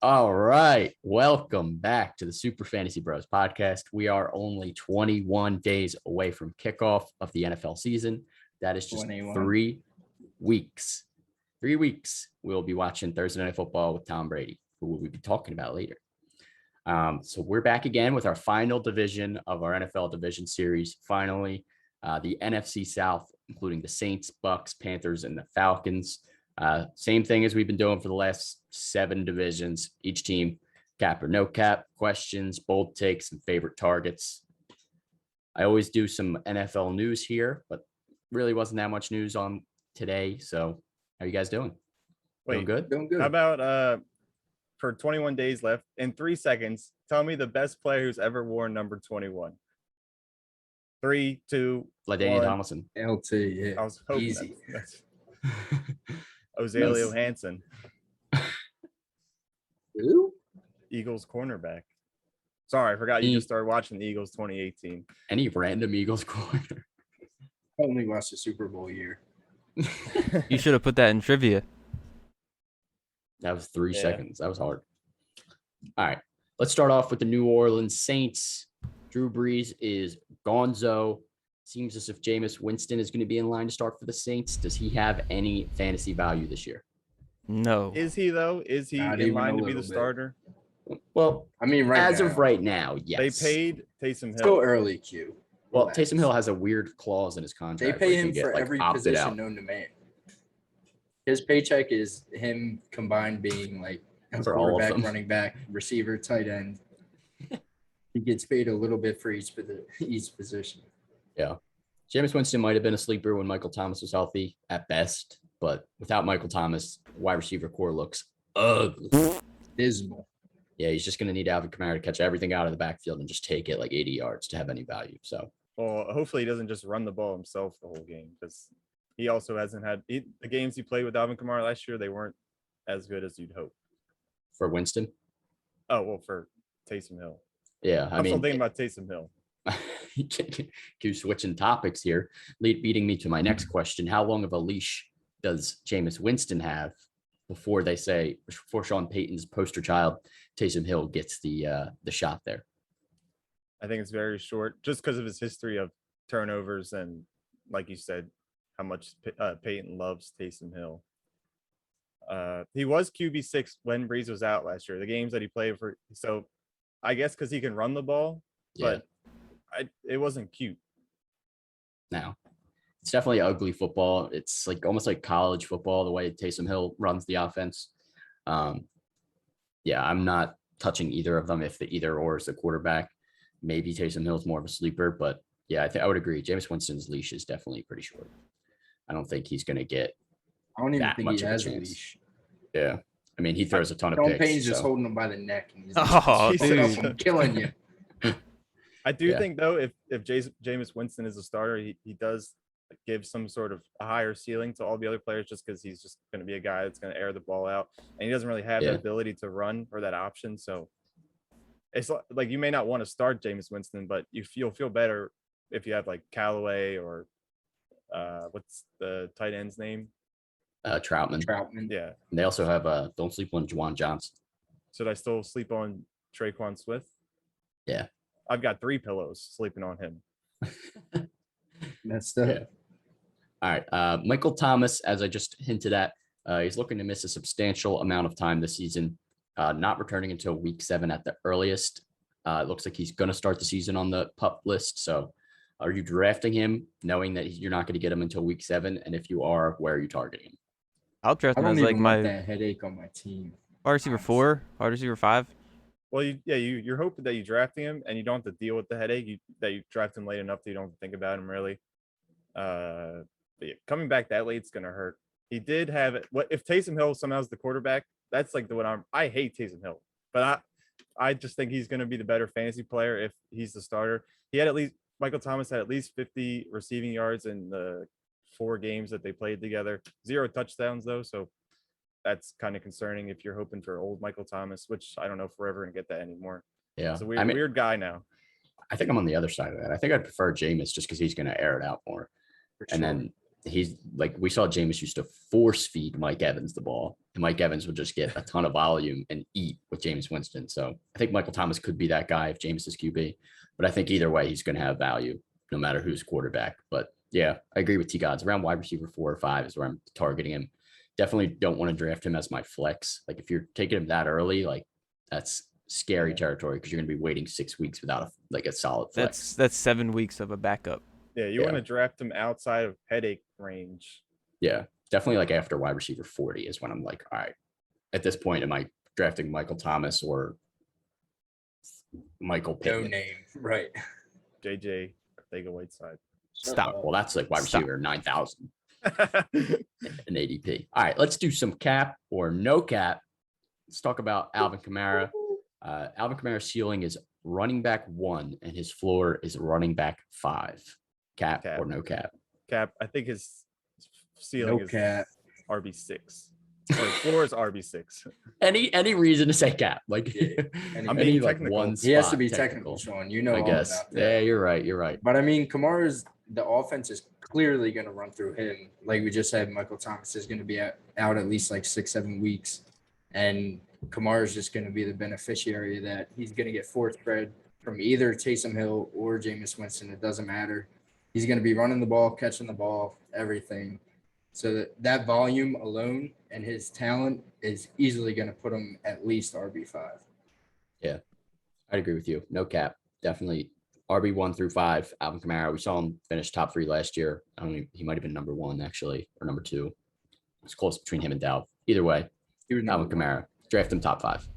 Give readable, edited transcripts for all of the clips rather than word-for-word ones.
All right. Welcome back to the Super Fantasy Bros podcast. We are only 21 days away from kickoff of the NFL season. That is just 21. 3 weeks. 3 weeks. We'll be watching Thursday Night Football with Tom Brady, who we'll be talking about later. So we're back again with our final division of our NFL division series. Finally, the NFC South, including the Saints, Bucks, Panthers, and the Falcons. Same thing as we've been doing for the last 7 divisions. Each team, cap or no cap, questions, bold takes, and favorite targets. I always do some NFL news here, but really wasn't that much news on today. So how you guys doing? Doing good? Doing good. How about for 21 days left, in 3 seconds, tell me the best player who's ever worn number 21. 3, 2, LaDainian 1. Tomlinson. LT, yeah. I was hoping Easy. that's Ozaleo Hansen, Who? Eagles cornerback. Sorry, I forgot you just started watching the Eagles 2018. Any random Eagles corner. Only watched the Super Bowl year. You should have put that in trivia. That was 3 seconds. That was hard. All right. Let's start off with the New Orleans Saints. Drew Brees is gonzo. Seems as if Jameis Winston is going to be in line to start for the Saints. Does he have any fantasy value this year? No. Is he, though? Is he Not in even line a to be the little bit. starter? Well, I mean, as of right now, They yes. paid Taysom Hill. Still early, Q. Well, Relax. Taysom Hill has a weird clause in his They contract. pay where he him can for get, like, every opted position out known to man. His paycheck is him combined being like a For all of quarterback, them. running back, receiver, tight end. He gets paid a little bit for each position. Yeah. Jameis Winston might have been a sleeper when Michael Thomas was healthy at best, but without Michael Thomas, wide receiver core looks ugly. Dismal. Yeah, he's just going to need Alvin Kamara to catch everything out of the backfield and just take it like 80 yards to have any value. So, Well, hopefully he doesn't just run the ball himself the whole game, because he also hasn't had the games he played with Alvin Kamara last year. They weren't as good as you'd hope. for Winston, Oh, well, for Taysom Hill. yeah, I I'm still mean, thinking about Taysom Hill. keep switching topics here, leading me to my next question. How long of a leash does Jameis Winston have before Sean Payton's poster child, Taysom Hill, gets the shot there? I think it's very short, just because of his history of turnovers and, like you said, how much Peyton loves Taysom Hill. He was QB6 when Brees was out last year. The games that he played for, so I guess because he can run the ball, but it wasn't cute. No, it's definitely ugly football. It's like almost like college football, the way Taysom Hill runs the offense. Yeah, I'm not touching either of them if the either or is the quarterback. Maybe Taysom Hill's more of a sleeper, but yeah, I would agree. Jameis Winston's leash is definitely pretty short. I don't think he's going to get I don't even that think much he of a has a chance. leash. Yeah, I mean, he throws a ton of Sean picks. Payton's just so- holding him by the neck. And he's Oh, "Hold up, dude. I'm killing you. I do Yeah. think, though, if Jameis Winston is a starter, he does give some sort of a higher ceiling to all the other players, just because he's just going to be a guy that's going to air the ball out, and he doesn't really have Yeah. that ability to run or that option. So it's like you may not want to start Jameis Winston, but you'll feel better if you have like Callaway or what's the tight end's name? Troutman. Yeah. And they also have don't sleep on Juwan Johnson. Should I still sleep on Traquan Swift? Yeah. I've got 3 pillows sleeping on him. That's the Yeah. All right. Michael Thomas, as I just hinted at, he's looking to miss a substantial amount of time this season, not returning until week 7 at the earliest. It looks like he's going to start the season on the PUP list. So are you drafting him knowing that you're not going to get him until week 7? And if you are, where are you targeting him? I'll draft I him don't as like even want my that headache on my team. wide receiver 4, wide receiver 5. Well, you're hoping that you drafting him and you don't have to deal with the headache. That you draft him late enough that you don't have to think about him really. But yeah, coming back that late, it's gonna hurt. He did have it. What if Taysom Hill somehow is the quarterback? That's like the one I hate Taysom Hill, but I just think he's gonna be the better fantasy player if he's the starter. Michael Thomas had at least 50 receiving yards in the 4 games that they played together. 0 touchdowns though, so that's kind of concerning if you're hoping for old Michael Thomas, which I don't know if we're ever gonna get that anymore. Yeah. It's a weird guy now. I think I'm on the other side of that. I think I'd prefer Jameis just because he's going to air it out more. For And sure. then he's like, we saw Jameis used to force feed Mike Evans the ball, and Mike Evans would just get a ton of volume and eat with Jameis Winston. So I think Michael Thomas could be that guy if Jameis is QB, but I think either way, he's going to have value no matter who's quarterback. But yeah, I agree with T Gods. Around wide receiver 4 or 5 is where I'm targeting him. Definitely don't want to draft him as my flex. Like if you're taking him that early, like that's scary territory because you're going to be waiting 6 weeks without a solid flex. That's 7 weeks of a backup. Yeah, you Yeah. want to draft him outside of headache range. Yeah, definitely like after wide receiver 40 is when I'm like, all right, at this point, am I drafting Michael Thomas or Michael No Pittman? name. Right. JJ Arcega-Whiteside. Stop. Well, that's like wide Stop. receiver 9,000 in ADP. All right, let's do some cap or no cap. Let's talk about Alvin Kamara. Alvin Kamara's ceiling is running back 1 and his floor is running back 5. Cap Cap. or no cap? Cap, I think his ceiling No is cap. RB6. Or floor is RB6. Any reason to say cap? Like Yeah, I'm any being like technical. one He has to spot be technical, Sean. You know I all guess. about that. Yeah, you're right. You're right. But I mean, the offense is clearly going to run through him. Like we just said, Michael Thomas is going to be out at least like 6-7 weeks. And Kamara is just going to be the beneficiary of that. He's going to get force spread from either Taysom Hill or Jameis Winston. It doesn't matter. He's going to be running the ball, catching the ball, everything. So that volume alone and his talent is easily going to put him at least RB5. I'd agree with you. No cap. Definitely RB1 through 5. Alvin Kamara. We saw him finish top 3 last year. I don't know, he might have been number 1 actually, or number 2. It's close between him and Dow. Either way, He was Alvin number one. Kamara. Draft him top 5.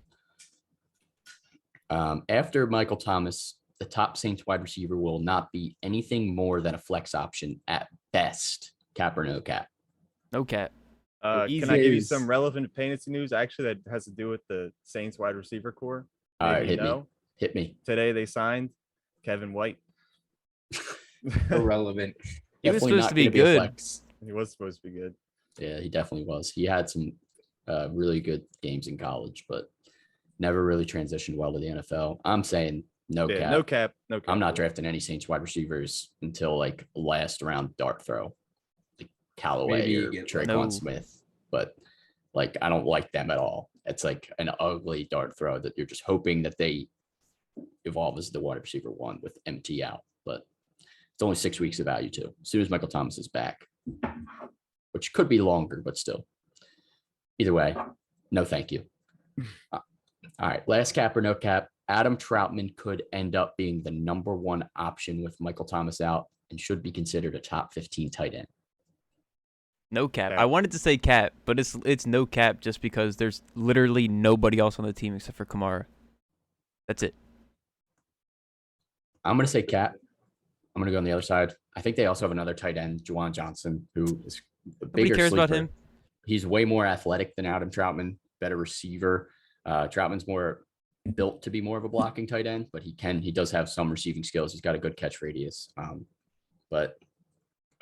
After Michael Thomas, the top Saints wide receiver will not be anything more than a flex option at best. Cap or no cap? No cap. Can I give you is- some relevant fantasy news? Actually, that has to do with the Saints wide receiver core. All right, Maybe hit me. no. Hit me. Today they signed Kevin White. Irrelevant. He was Definitely supposed not to be gonna a good. flex. He was supposed to be good. Yeah, he definitely was. He had some really good games in college, but never really transitioned well to the NFL. I'm saying no Yeah, cap. no cap. No cap. I'm not drafting any Saints wide receivers until like last round dart throw, like Callaway Maybe you or get Traquan No. Smith. But like, I don't like them at all. It's like an ugly dart throw that you're just hoping that they evolve as the wide receiver 1 with MT out. But it's only 6 weeks of value too. As soon as Michael Thomas is back, which could be longer, but still. Either way, no thank you. All right, last cap or no cap. Adam Troutman could end up being the number 1 option with Michael Thomas out and should be considered a top 15 tight end. No cap. Cap. I wanted to say cap, but it's no cap just because there's literally nobody else on the team except for Kamara. That's it. I'm going to say cap. I'm going to go on the other side. I think they also have another tight end, Juwan Johnson, who is a Nobody bigger cares about sleeper. him. He's way more athletic than Adam Troutman, better receiver. Troutman's more built to be more of a blocking tight end, but he does have some receiving skills. He's got a good catch radius. But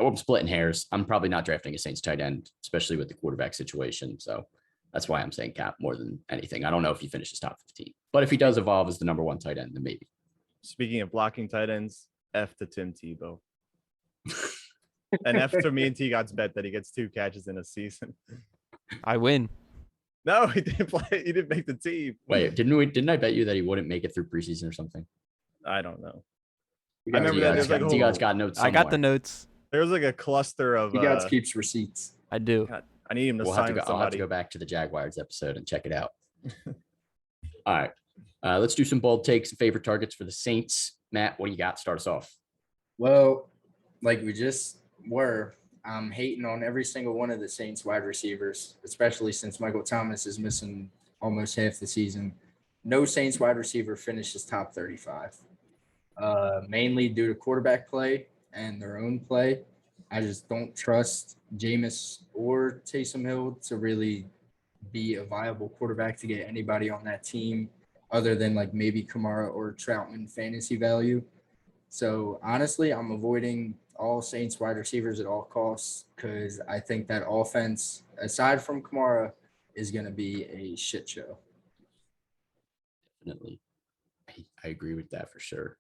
I'm splitting hairs. I'm probably not drafting a Saints tight end, especially with the quarterback situation. So that's why I'm saying cap more than anything. I don't know if he finishes top 15, but if he does evolve as the number 1 tight end, then maybe. Speaking of blocking tight ends, F to Tim Tebow. And F to me and T God's bet that he gets 2 catches in a season. I win. No, he didn't play. He didn't make the team. Wait, didn't I bet you that he wouldn't make it through preseason or something? I don't know. You I guys, remember that there's like a T-God's whole, got notes. I got the somewhere. notes. there was like a cluster of. you guys keeps receipts. I do. God, I need him to We'll have sign to with go. I'll have to somebody. go back to the Jaguars episode and check it out. All right, let's do some bold takes and favorite targets for the Saints. Matt, what do you got? Start us off. Well, like we just were, I'm hating on every single one of the Saints wide receivers, especially since Michael Thomas is missing almost half the season. No Saints wide receiver finishes top 35, mainly due to quarterback play and their own play. I just don't trust Jameis or Taysom Hill to really be a viable quarterback to get anybody on that team other than like maybe Kamara or Troutman fantasy value. So honestly, I'm avoiding all Saints wide receivers at all costs because I think that offense, aside from Kamara, is going to be a shit show. Definitely, I agree with that for sure.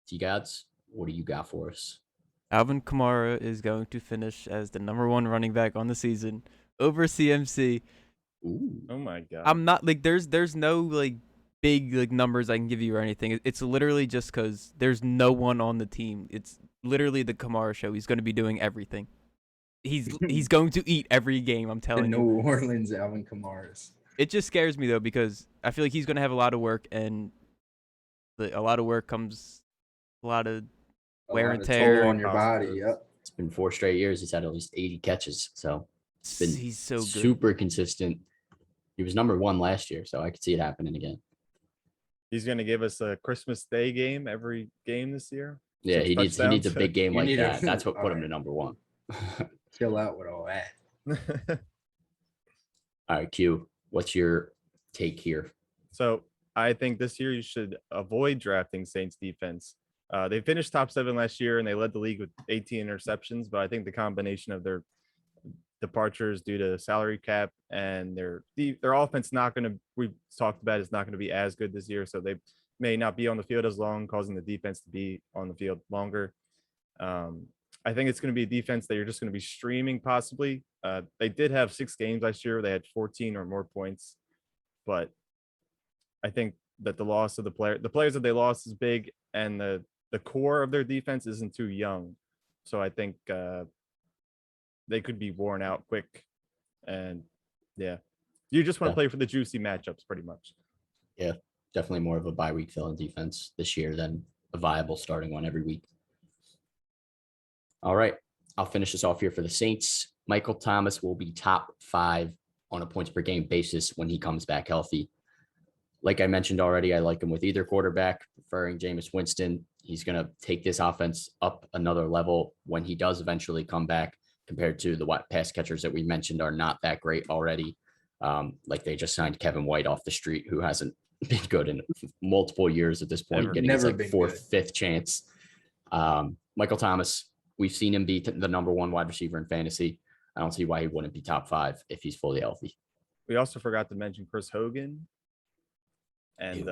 T-Gods, what do you got for us? Alvin Kamara is going to finish as the #1 running back on the season over CMC. Ooh. Oh my god. I'm not like there's no like big like numbers I can give you or anything. It's literally just because there's no one on the team. It's literally the Kamara show. He's going to be doing everything. He's going to eat every game. I'm The telling you. New Orleans Alvin Kamara's. It just scares me though because I feel like he's going to have a lot of work, and a lot of work comes a lot of wear lot and of tear. toll on your body. Positive. Yep. It's been 4 straight years. He's had at least 80 catches. So it's been He's so good. super consistent. He was #1 last year, so I could see it happening again. He's gonna give us a Christmas Day game every game this year. Yeah, Some he needs a touchdowns. big game You like need a- that. That's what put him to alright. #1. Chill out with all that. All right, Q, what's your take here? So I think this year you should avoid drafting Saints defense. They finished top 7 last year and they led the league with 18 interceptions, but I think the combination of their departures due to salary cap and their offense we've talked about is not going to be as good this year, so they may not be on the field as long, causing the defense to be on the field longer. I think it's going to be a defense that you're just going to be streaming possibly. They did have 6 games last year where they had 14 or more points, but I think that the loss of the players that they lost is big, and the core of their defense isn't too young. So I think they could be worn out quick. And yeah, you just want to play for the juicy matchups pretty much. Yeah, definitely more of a bye week fill in defense this year than a viable starting one every week. All right, I'll finish this off here for the Saints. Michael Thomas will be top 5 on a points per game basis when he comes back healthy. Like I mentioned already, I like him with either quarterback, preferring Jameis Winston. He's going to take this offense up another level when he does eventually come back, compared to the pass catchers that we mentioned are not that great already. Like they just signed Kevin White off the street, who hasn't been good in multiple years at this point, getting his like 4th, 5th chance. Michael Thomas, we've seen him be the #1 wide receiver in fantasy. I don't see why he wouldn't be top 5 if he's fully healthy. We also forgot to mention Chris Hogan. And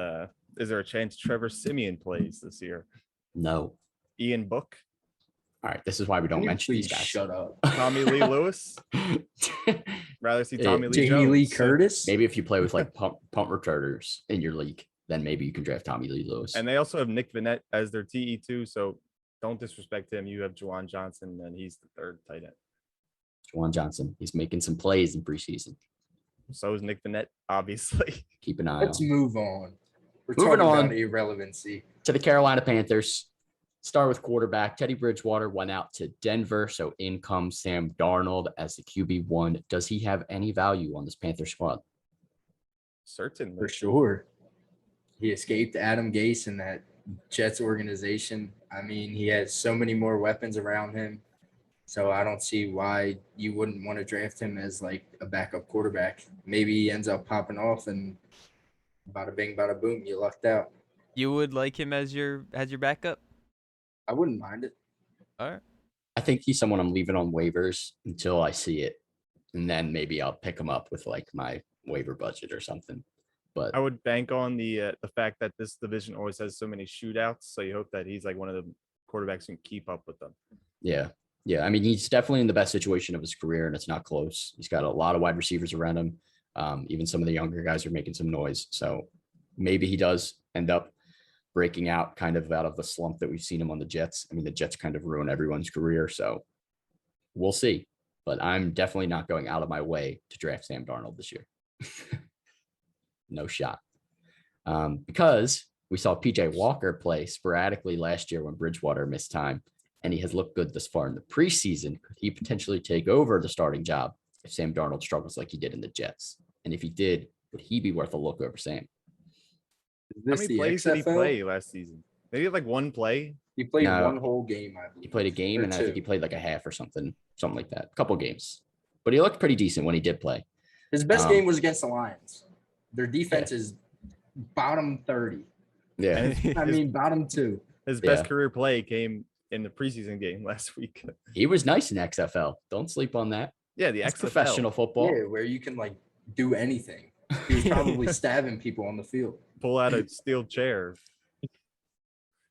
is there a chance Trevor Siemian plays this year? No. Ian Book? All right, this is why we don't mention these guys. Shut up. Tommy Lee Lewis? Rather see Tommy Lee Jamie Jones. Lee Curtis. Maybe if you play with like punt returners in your league, then maybe you can draft Tommy Lee Lewis. And they also have Nick Vannett as their TE2, so don't disrespect him. You have Juwan Johnson, and he's the 3rd tight end. Juwan Johnson, he's making some plays in preseason. So is Nick Vannett, obviously. Keep an eye Let's on. move on. We're Moving talking on. about irrelevancy. To the Carolina Panthers. Start with quarterback. Teddy Bridgewater went out to Denver, so in comes Sam Darnold as the QB1. Does he have any value on this Panther squad? Certainly. For sure. He escaped Adam Gase and that Jets organization. I mean, he has so many more weapons around him. So I don't see why you wouldn't want to draft him as like a backup quarterback. Maybe he ends up popping off and bada bing, bada boom, you lucked out. You would like him as your backup? I wouldn't mind it. All right. I think he's someone I'm leaving on waivers until I see it. And then maybe I'll pick him up with like my waiver budget or something. But I would bank on the fact that this division always has so many shootouts. So you hope that he's like one of the quarterbacks who can keep up with them. yeah. Yeah. I mean, he's definitely in the best situation of his career, and it's not close. He's got a lot of wide receivers around him. Even some of the younger guys are making some noise. So maybe he does end up breaking out kind of out of the slump that we've seen him on the Jets. I mean, the Jets kind of ruin everyone's career. So we'll see. But I'm definitely not going out of my way to draft Sam Darnold this year. No shot. Because we saw PJ Walker play sporadically last year when Bridgewater missed time, and he has looked good this far in the preseason. Could he potentially take over the starting job if Sam Darnold struggles like he did in the Jets? And if he did, would he be worth a look over Sam? Is How this many the plays did he XFL? play last season? Maybe like one play. He played No. one whole game, I believe. He played a game, Or and I two. think he played like a half or something like that. A couple games. But he looked pretty decent when he did play. His best Um, game was against the Lions. Their defense is bottom 30. Yeah. And I his, mean, bottom 2. his best Yeah. career play came in the preseason game last week. He was nice in XFL. Don't sleep on that. Yeah, the That's XFL. professional football. Yeah, where you can like do anything. He was probably stabbing people on the field. Pull out a steel chair.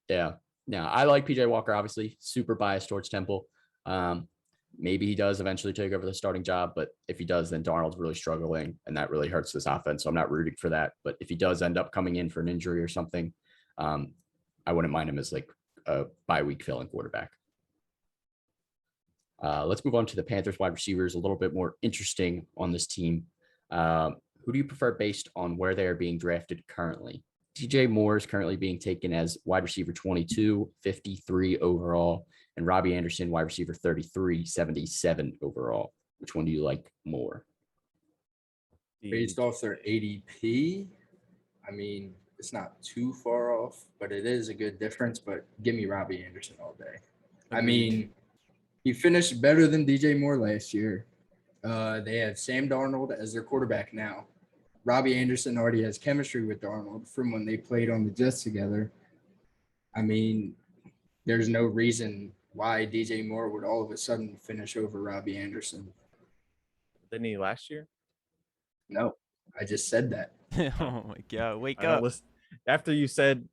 Yeah. Now, I like PJ Walker, obviously, super biased towards Temple. Maybe he does eventually take over the starting job, but if he does, then Darnold's really struggling, and that really hurts this offense. So I'm not rooting for that. But if he does end up coming in for an injury or something, I wouldn't mind him as like a bye-week filling quarterback. Let's move on to the Panthers wide receivers, a little bit more interesting on this team. Who do you prefer based on where they are being drafted currently? DJ Moore is currently being taken as wide receiver 22, 53 overall, and Robbie Anderson, wide receiver 33, 77 overall. Which one do you like more? Based off their ADP, I mean, it's not too far off, but it is a good difference. But give me Robbie Anderson all day. I mean, he finished better than DJ Moore last year. They have Sam Darnold as their quarterback now. Robbie Anderson already has chemistry with Darnold from when they played on the Jets together. I mean, there's no reason why DJ Moore would all of a sudden finish over Robbie Anderson. Didn't he last year? No, I just said that. Oh my God, wake I don't up. listen. After you said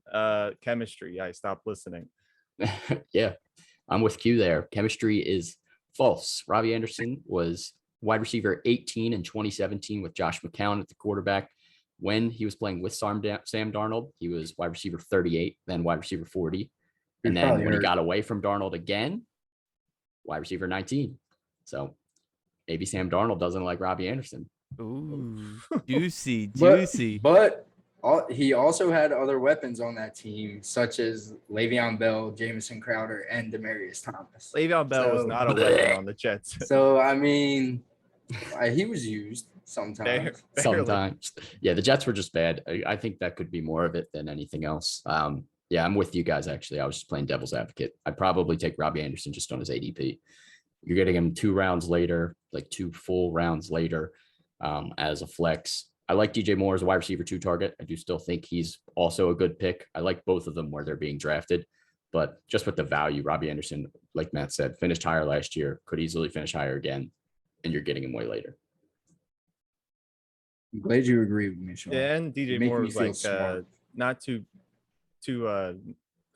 chemistry, I stopped listening. Yeah, I'm with Q there. Chemistry is false. Robbie Anderson was wide receiver 18 in 2017 with Josh McCown at the quarterback. When he was playing with Sam Darnold, he was wide receiver 38, then wide receiver 40. And then when he got away from Darnold again, wide receiver 19. So maybe Sam Darnold doesn't like Robbie Anderson. Ooh, juicy. But he also had other weapons on that team, such as Le'Veon Bell, Jamison Crowder, and Demaryius Thomas. Le'Veon Bell was not a weapon on the Jets. So, I mean, he was used sometimes. Sometimes. Yeah, the Jets were just bad. I think that could be more of it than anything else. Yeah, I'm with you guys, actually. I was just playing devil's advocate. I'd probably take Robbie Anderson just on his ADP. You're getting him 2 rounds later, like 2 full rounds later as a flex. I like DJ Moore as a wide receiver 2 target. I do still think he's also a good pick. I like both of them where they're being drafted, but just with the value, Robbie Anderson, like Matt said, finished higher last year, could easily finish higher again, and you're getting him way later. I'm glad you agree with me, Sean. Yeah, and DJ Moore was like not too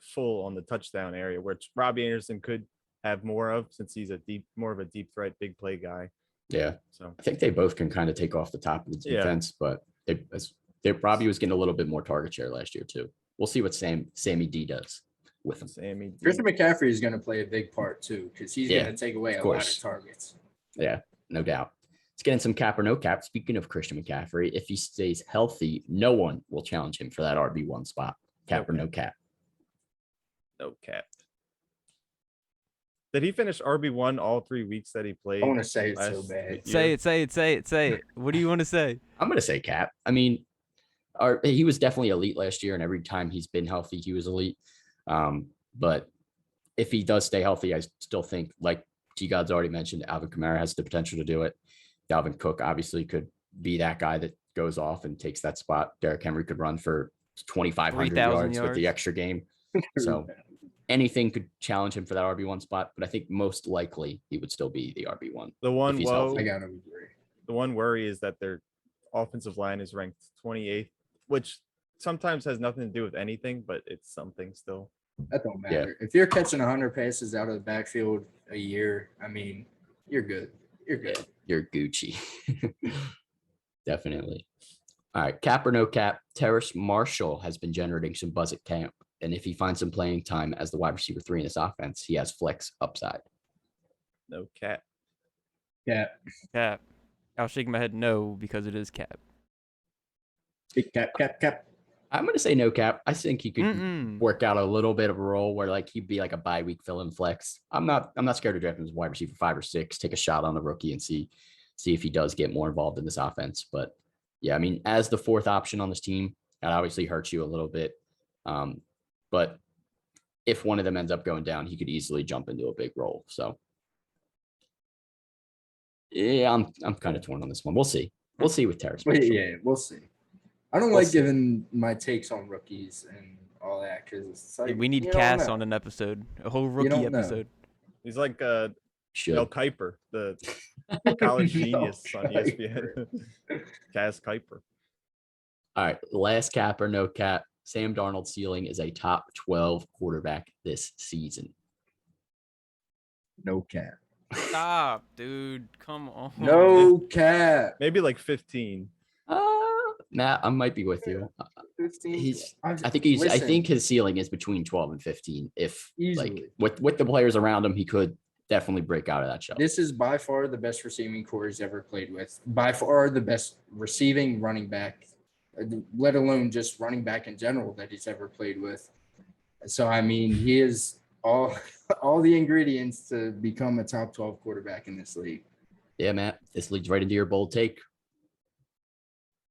full on the touchdown area, which Robbie Anderson could have more of since he's more of a deep threat, big play guy. Yeah. So I think they both can kind of take off the top of the defense, but Robbie was getting a little bit more target share last year too. We'll see what Sammy D does with him. Sammy D. Christian McCaffrey is going to play a big part too, because he's going to take away a lot of targets. Yeah, no doubt. Let's get in some cap or no cap. Speaking of Christian McCaffrey, if he stays healthy, no one will challenge him for that RB1 spot. Cap or no cap? No cap. Did he finish RB1 all 3 weeks that he played? I want to say it's so bad. Say it. What do you want to say? I'm going to say cap. I mean, he was definitely elite last year, and every time he's been healthy, he was elite. But if he does stay healthy, I still think, like T-God's already mentioned, Alvin Kamara has the potential to do it. Dalvin Cook obviously could be that guy that goes off and takes that spot. Derrick Henry could run for 2,500 yards with the extra game. So anything could challenge him for that RB1 spot, but I think most likely he would still be the RB1. The one The one worry is that their offensive line is ranked 28th, which sometimes has nothing to do with anything, but it's something still. That don't matter. If you're catching 100 passes out of the backfield a year, I mean, you're good. You're good. Yeah, you're Gucci. Definitely. All right, cap or no cap, Terrace Marshall has been generating some buzz at camp. And if he finds some playing time as the wide receiver 3 in this offense, he has flex upside. No cap. Cap. I'll shake my head no because it is cap. Big cap. I'm going to say no cap. I think he could work out a little bit of a role where like he'd be like a bye week fill-in flex. I'm not scared to draft him as a wide receiver 5 or 6, take a shot on the rookie and see if he does get more involved in this offense. But yeah, I mean, as the 4th option on this team, that obviously hurts you a little bit. But if one of them ends up going down, he could easily jump into a big role. So yeah, I'm kind of torn on this one. We'll see. We'll see with Terrace. Yeah, we'll see. I don't like giving my takes on rookies and all that because it's like we need Cass on an episode, a whole rookie episode. He's like Mel Kiper, the college genius on ESPN. Cass Kiper. All right, last cap or no cap. Sam Darnold's ceiling is a top 12 quarterback this season. No cap. Stop, dude. Come on. No cap. Maybe like 15. Matt, I might be with you. 15. I think Listen, his ceiling is between 12 and 15. If Easily. like with the players around him, he could definitely break out of that shell. this is by far the best receiving core he's ever played with. By far the best receiving running back, let alone just running back in general that he's ever played with. So I mean, he is all the ingredients to become a top 12 quarterback in this league. Yeah, Matt, this leads right into your bold take.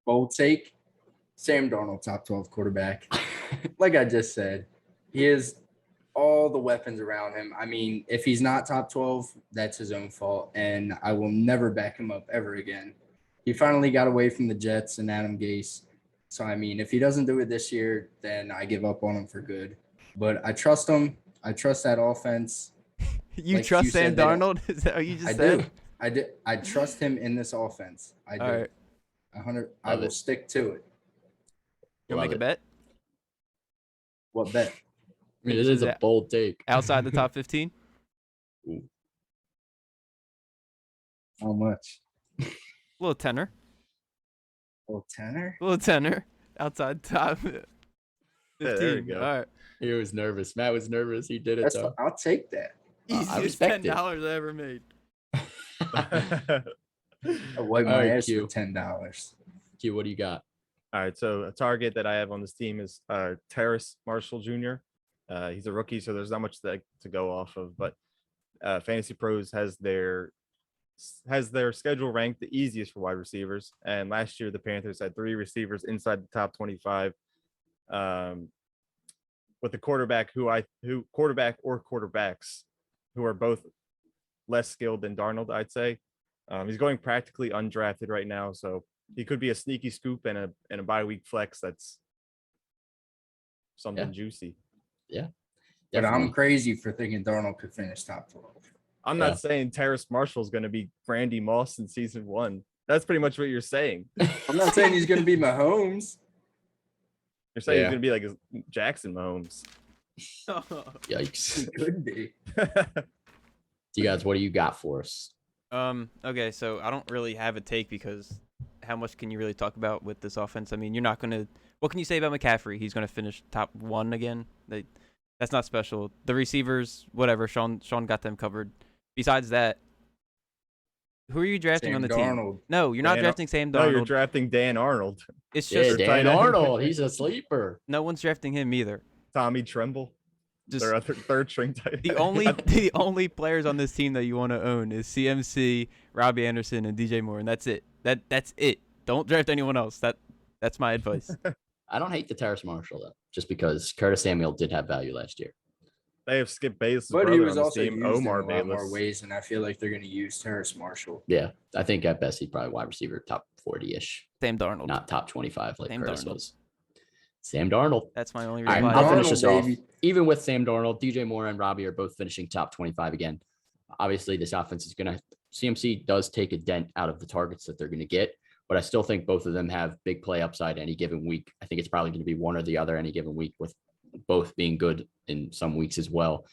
Bold take, Sam Darnold, top 12 quarterback. Like I just said, he has all the weapons around him. I mean, if he's not top 12, that's his own fault, and I will never back him up ever again. He finally got away from the Jets and Adam Gase. So, I mean, if he doesn't do it this year, then I give up on him for good. But I trust him. I trust that offense. You Like trust you Sam said, they don't- Darnold? Is that what you just I said? do. I trust him in this offense. I do. All right. 100. I Love will it. stick to it. You'll Love make a it. bet What bet? I mean, it is a that- bold take. outside the top 15? How much? A little tenor. Well, tenor. A little tenor. Outside top 15. there you go. All right. He was nervous. Matt was nervous. He did it That's though. I'll take that. I Easiest respect it. $10 I ever made. I wipe All my right, ass Q. for $10. Q, what do you got? All right, so a target that I have on this team is Terrace Marshall Jr. He's a rookie, so there's not much to go off of. But Fantasy Pros has their schedule ranked the easiest for wide receivers. And last year, the Panthers had 3 receivers inside the top 25. With the quarterback quarterbacks who are both less skilled than Darnold, I'd say. He's going practically undrafted right now, so he could be a sneaky scoop and a bye week flex. That's something juicy. Yeah. But I'm Definitely. crazy for thinking Darnold could finish top 12. I'm Yeah. not saying Terrace Marshall is going to be Randy Moss in season 1. That's pretty much what you're saying. I'm not saying he's going to be Mahomes. You're saying Yeah. he's going to be like Jackson Mahomes. Yikes. He could be. You guys, what do you got for us? Okay, so I don't really have a take because how much can you really talk about with this offense? I mean, you're not going to – what can you say about McCaffrey? He's going to finish top 1 again. That's not special. The receivers, whatever, Sean got them covered. Besides that, who are you drafting on Sam the Darnold. team? No, you're not Dan- drafting Sam No, you're Darnold. drafting Dan Arnold, It's Yeah, just tight Dan end. Arnold. He's a sleeper. no one's drafting him either. Tommy Tremble, Just their other third string tight the end. the only players on this team that you want to own is CMC, Robbie Anderson, and DJ Moore, and that's it. That's it. Don't draft anyone else. That's my advice. I don't hate the Terrace Marshall though, just because Curtis Samuel did have value last year. They have Skip Bayless' But brother he was on this also team, used Omar in a lot more Bayless. ways, and I feel like they're going to use Terrace Marshall. Yeah, I think at best he's probably wide receiver top 40-ish, Sam Darnold. not top 25 like Sam Curtis Darnold. was. Sam Darnold. That's my only All right, reply. I'll finish Darnold, this off. baby. Even with Sam Darnold, DJ Moore and Robbie are both finishing top 25 again. Obviously, this offense is going to – CMC does take a dent out of the targets that they're going to get, but I still think both of them have big play upside any given week. I think it's probably going to be one or the other any given week, with both being good in some weeks as well.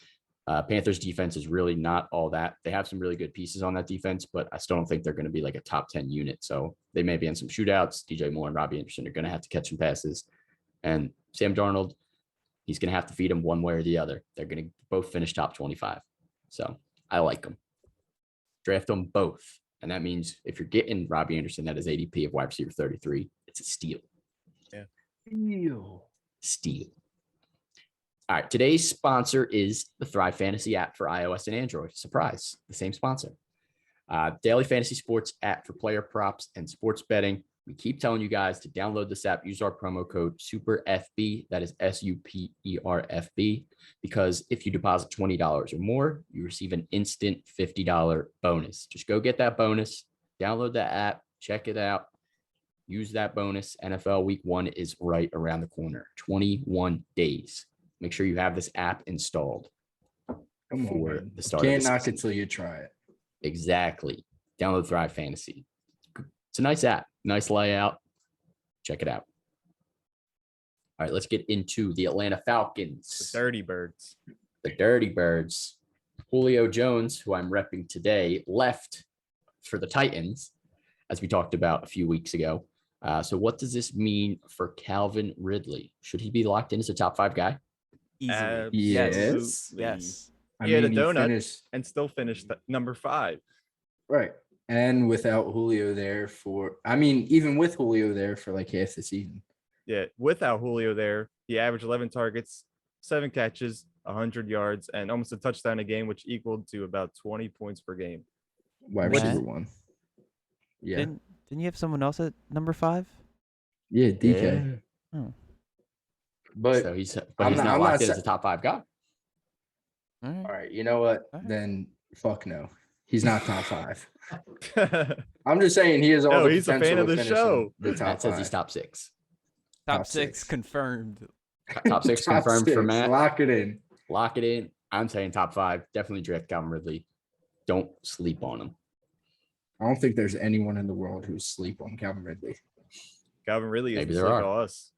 Panthers defense is really not all that. They have some really good pieces on that defense, but I still don't think they're going to be like a top 10 unit. So they may be in some shootouts. DJ Moore and Robbie Anderson are going to have to catch some passes. And Sam Darnold, he's going to have to feed him one way or the other. They're going to both finish top 25. So I like them. Draft them both. And that means if you're getting Robbie Anderson, that is ADP of wide receiver 33. It's a steal. Steal. All right. Today's sponsor is the Thrive Fantasy app for iOS and Android. Surprise. The same sponsor. Daily fantasy sports app for player props and sports betting. We keep telling you guys to download this app. Use our promo code SUPERFB. That is SUPERFB. Because if you deposit $20 or more, you receive an instant $50 bonus. Just go get that bonus. Download that app. Check it out. Use that bonus. NFL Week 1 is right around the corner. 21 days. Make sure you have this app installed Come on, for man. the start of Can't the knock season. it till you try it. Exactly. Download Thrive Fantasy. It's a nice app. Nice layout. Check it out. All right, let's get into the Atlanta The Falcons. Dirty Birds. The Dirty Birds. Julio Jones, who I'm repping today, left for the Titans, as we talked about a few weeks ago. So what does this mean for Calvin Ridley? Should he be locked in as a top 5 guy? Easily. Yes. Yes. He had a he donut finished and still finished number 5. right. And without Julio there even with Julio there for like half the season. Yeah, without Julio there, he averaged 11 targets, 7 catches, 100 yards, and almost a touchdown a game, which equaled to about 20 points per game. Wide What? receiver 1. Yeah. Didn't you have someone else at number 5? Yeah, DK. Oh. But So he's I'm not not locked in sa- as a top 5 guy. All right. all right, you know what? All right. Then fuck no. He's not top 5. I'm just saying he has all the he's a fan potential of to the finish in show. the top Matt says 5. he's top 6. Top Top 6 6. confirmed. Top 6 confirmed for 6. Matt. Lock it in. Lock it in. I'm saying top 5. Definitely draft Calvin Ridley. Don't sleep on him. I don't think there's anyone in the world who's sleep on Calvin Ridley. Calvin really is Maybe the there sleep are. of us.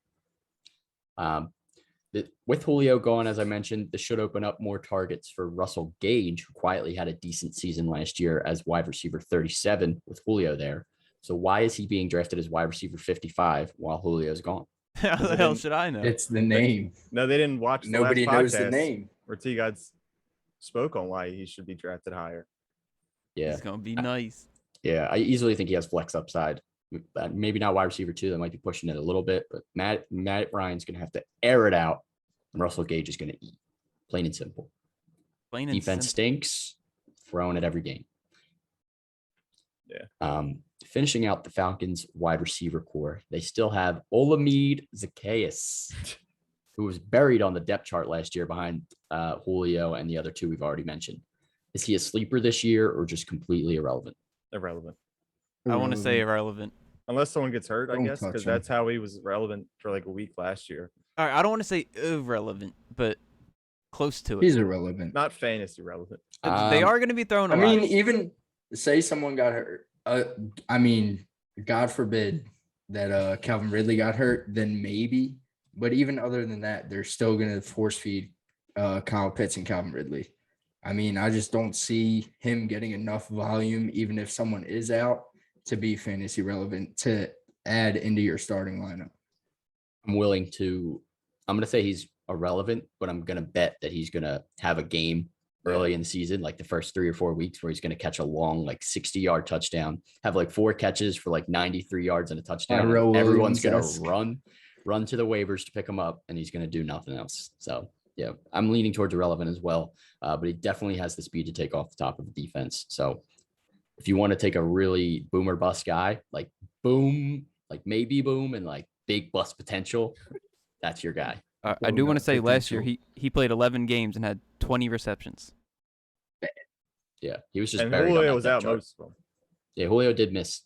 With Julio gone, as I mentioned, this should open up more targets for Russell Gage, who quietly had a decent season last year as wide receiver 37 with Julio there. So why is he being drafted as wide receiver 55 while Julio's gone? How the hell should I know? It's the name. No, they didn't watch the Nobody last knows the podcast name. where T Gods spoke on why he should be drafted higher. Yeah. It's gonna be nice. Yeah. I easily think he has flex upside. Maybe not wide receiver 2. That might be pushing it a little bit, but Matt Ryan's going to have to air it out. And Russell Gage is going to eat. Plain and simple. Plain and Defense simple. stinks. Throwing it every game. Yeah. Finishing out the Falcons wide receiver core, they still have Olamide Zacchaeus, who was buried on the depth chart last year behind Julio and the other 2 we've already mentioned. Is he a sleeper this year or just completely irrelevant? Irrelevant. I want to say irrelevant. Unless someone gets hurt, I Don't guess, touch because him. that's how he was relevant for like a week last year. All right, I don't want to say irrelevant, but close to it. He's irrelevant. Not fantasy relevant. They are going to be throwing. I mean, even say someone got hurt. God forbid that Calvin Ridley got hurt, then maybe. But even other than that, they're still going to force feed Kyle Pitts and Calvin Ridley. I mean, I just don't see him getting enough volume, even if someone is out, to be fantasy relevant to add into your starting lineup. I'm going to say he's irrelevant, but I'm going to bet that he's going to have a game early in the season, like the first 3 or 4 weeks, where he's going to catch a long, like 60-yard touchdown, have like 4 catches for like 93 yards and a touchdown. And everyone's going to run to the waivers to pick him up, and he's going to do nothing else. So, yeah, I'm leaning towards irrelevant as well, but he definitely has the speed to take off the top of the defense. So if you want to take a really boomer bust guy, like boom, like maybe boom, and like big bust potential, that's your guy. I do want to say last year he played 11 games and had 20 receptions. Yeah, he was just And buried on Julio that was depth out chart. most of them. Yeah, Julio did miss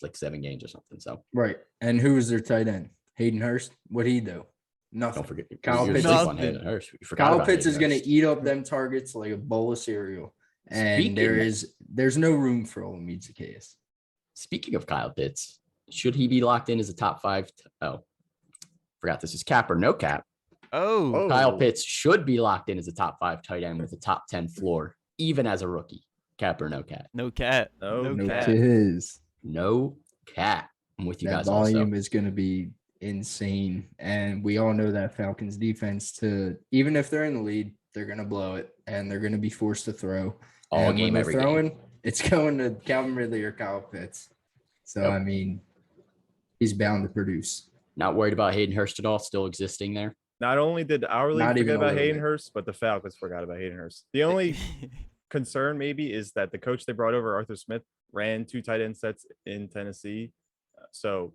like 7 games or something. So Right. And who was their tight end? Hayden Hurst? What'd he do? Nothing. don't forget. Kyle you're Pitts asleep is- on Hayden Hurst. You forgot Kyle about Pitts Hayden is going to Hurst. eat up them targets like a bowl of cereal. And Speaking- there's no room for Olamide Zacchaeus. Speaking of Kyle Pitts, should he be locked in as a top 5? Forgot this is cap or no cap. Oh, Kyle Pitts should be locked in as a top 5 tight end with a top 10 floor, even as a rookie. Cap or no cap? no cat. No cat. his. No cap. I'm with you That guys volume also. is going to be insane. And we all know that Falcons defense, even if they're in the lead, they're going to blow it and they're going to be forced to throw. All And game, when every they're game. throwing, it's going to Calvin Ridley or Kyle Pitts. So, Yep. I mean, he's bound to produce. Not worried about Hayden Hurst at all. Still existing there. Not only did our league Not forget even a about little Hayden bit. Hurst, but the Falcons forgot about Hayden Hurst. The only concern maybe is that the coach they brought over, Arthur Smith, ran 2 tight end sets in Tennessee. So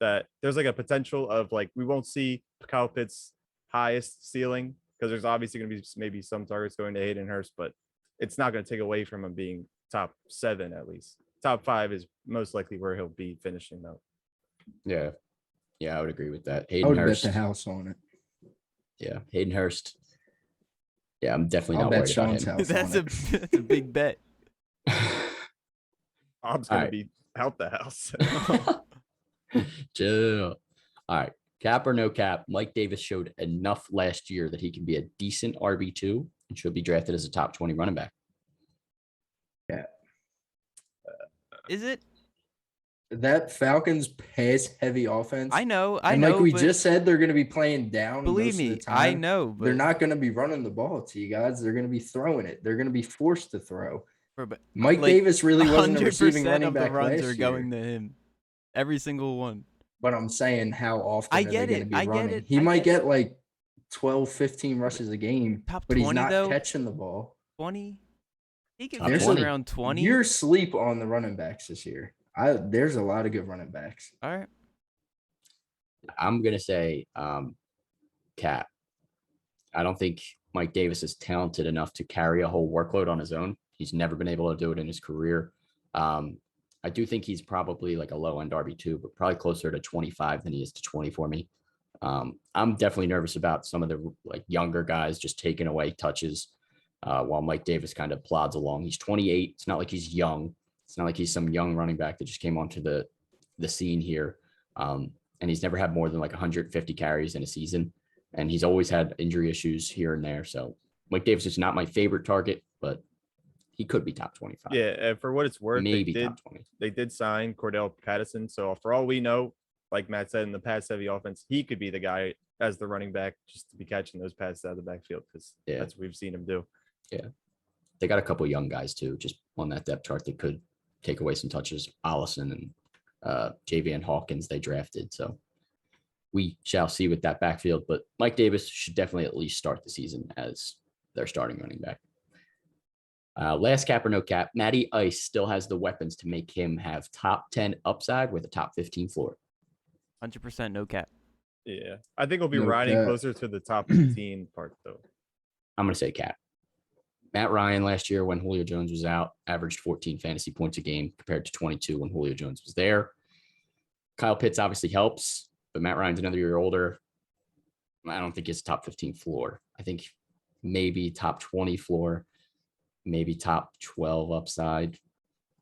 that there's like a potential of like we won't see Kyle Pitts' highest ceiling because there's obviously going to be maybe some targets going to Hayden Hurst, but it's not going to take away from him being top 7 at least. Top 5 is most likely where he'll be finishing though. Yeah. Yeah, I would agree with that. I Hayden would bet Hurst. the house on it. Yeah, Hayden Hurst. Yeah, I'm definitely I'll not bet worried about Sean's him. house that's on a it. that's a big bet. Bob's All going right. to be out the house. Chill. All right. Cap or no cap, Mike Davis showed enough last year that he can be a decent RB2 and should be drafted as a top 20 running back. Is it? That Falcons pass heavy offense. I know. And like we but just said, they're going to be playing down. believe most of me, the time. I know. But They're not going to be running the ball to you guys. They're going to be throwing it. They're going to be forced to throw. but Mike like, Davis really wasn't a receiving 100% running of the back runs last are year. going to him. Every single one. But I'm saying how often I are they get going it. to be I get running? it. He I might get get like 12, 15 rushes a game, Top but he's 20 not though? catching the ball. 20. He could Top finish 20. around 20. You're asleep on the running backs this year. There's a lot of good running backs. All right. I'm going to say cap. I don't think Mike Davis is talented enough to carry a whole workload on his own. He's never been able to do it in his career. I do think he's probably like a low end RB2, but probably closer to 25 than he is to 20 for me. I'm definitely nervous about some of the like younger guys just taking away touches while Mike Davis kind of plods along. He's 28. It's not like he's young. It's not like he's some young running back that just came onto the scene here. And he's never had more than like 150 carries in a season. And he's always had injury issues here and there. So Mike Davis is not my favorite target, but he could be top 25. Yeah, and for what it's worth, Maybe top 20. They did sign Cordell Patterson. So for all we know, like Matt said, in the pass heavy offense, he could be the guy as the running back just to be catching those passes out of the backfield because that's what we've seen him do. Yeah. They got a couple young guys too, just on that depth chart that could take away some touches. Allison and Javian Hawkins they drafted. So we shall see with that backfield. But Mike Davis should definitely at least start the season as their starting running back. Last cap or no cap, Matty Ice still has the weapons to make him have top 10 upside with a top 15 floor. 100% no cap. Yeah, I think we'll be No riding cap. closer to the top 15 part though. I'm going to say cap. Matt Ryan last year when Julio Jones was out averaged 14 fantasy points a game compared to 22 when Julio Jones was there. Kyle Pitts obviously helps, but Matt Ryan's another year older. I don't think it's top 15 floor. I think maybe top 20 floor, maybe top 12 upside.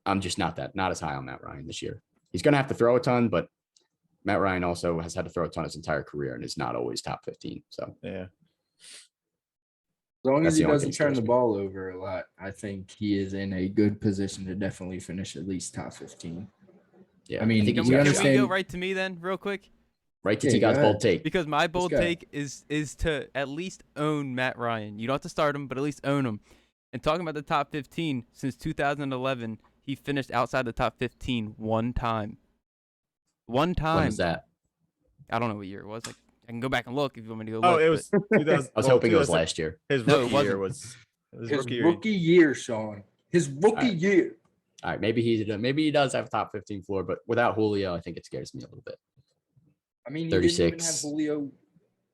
I'm just not as high on Matt Ryan this year. He's going to have to throw a ton, but Matt Ryan also has had to throw a ton his entire career and is not always top 15. So yeah. As long That's as he the only doesn't thing turn the scares me. ball over a lot, I think he is in a good position to definitely finish at least top 15. yeah, I mean, think Can he's we got we understand- go right to me then, real quick? right to Yeah, T go God's ahead. bold take. Because my bold go. take is to at least own Matt Ryan. You don't have to start him, but at least own him. And talking about the top 15, since 2011, he finished outside the top 15 one time. One time. When was that? I don't know what year it was. Like, I can go back and look if you want me to go Oh, look. it was 2000. I was hoping it was last year. His No, it rookie year wasn't. was His rookie year. rookie year, Sean. His rookie Alright. year. All right, maybe he does have top 15 floor, but without Julio, I think it scares me a little bit. I mean, he didn't even have 36. Julio.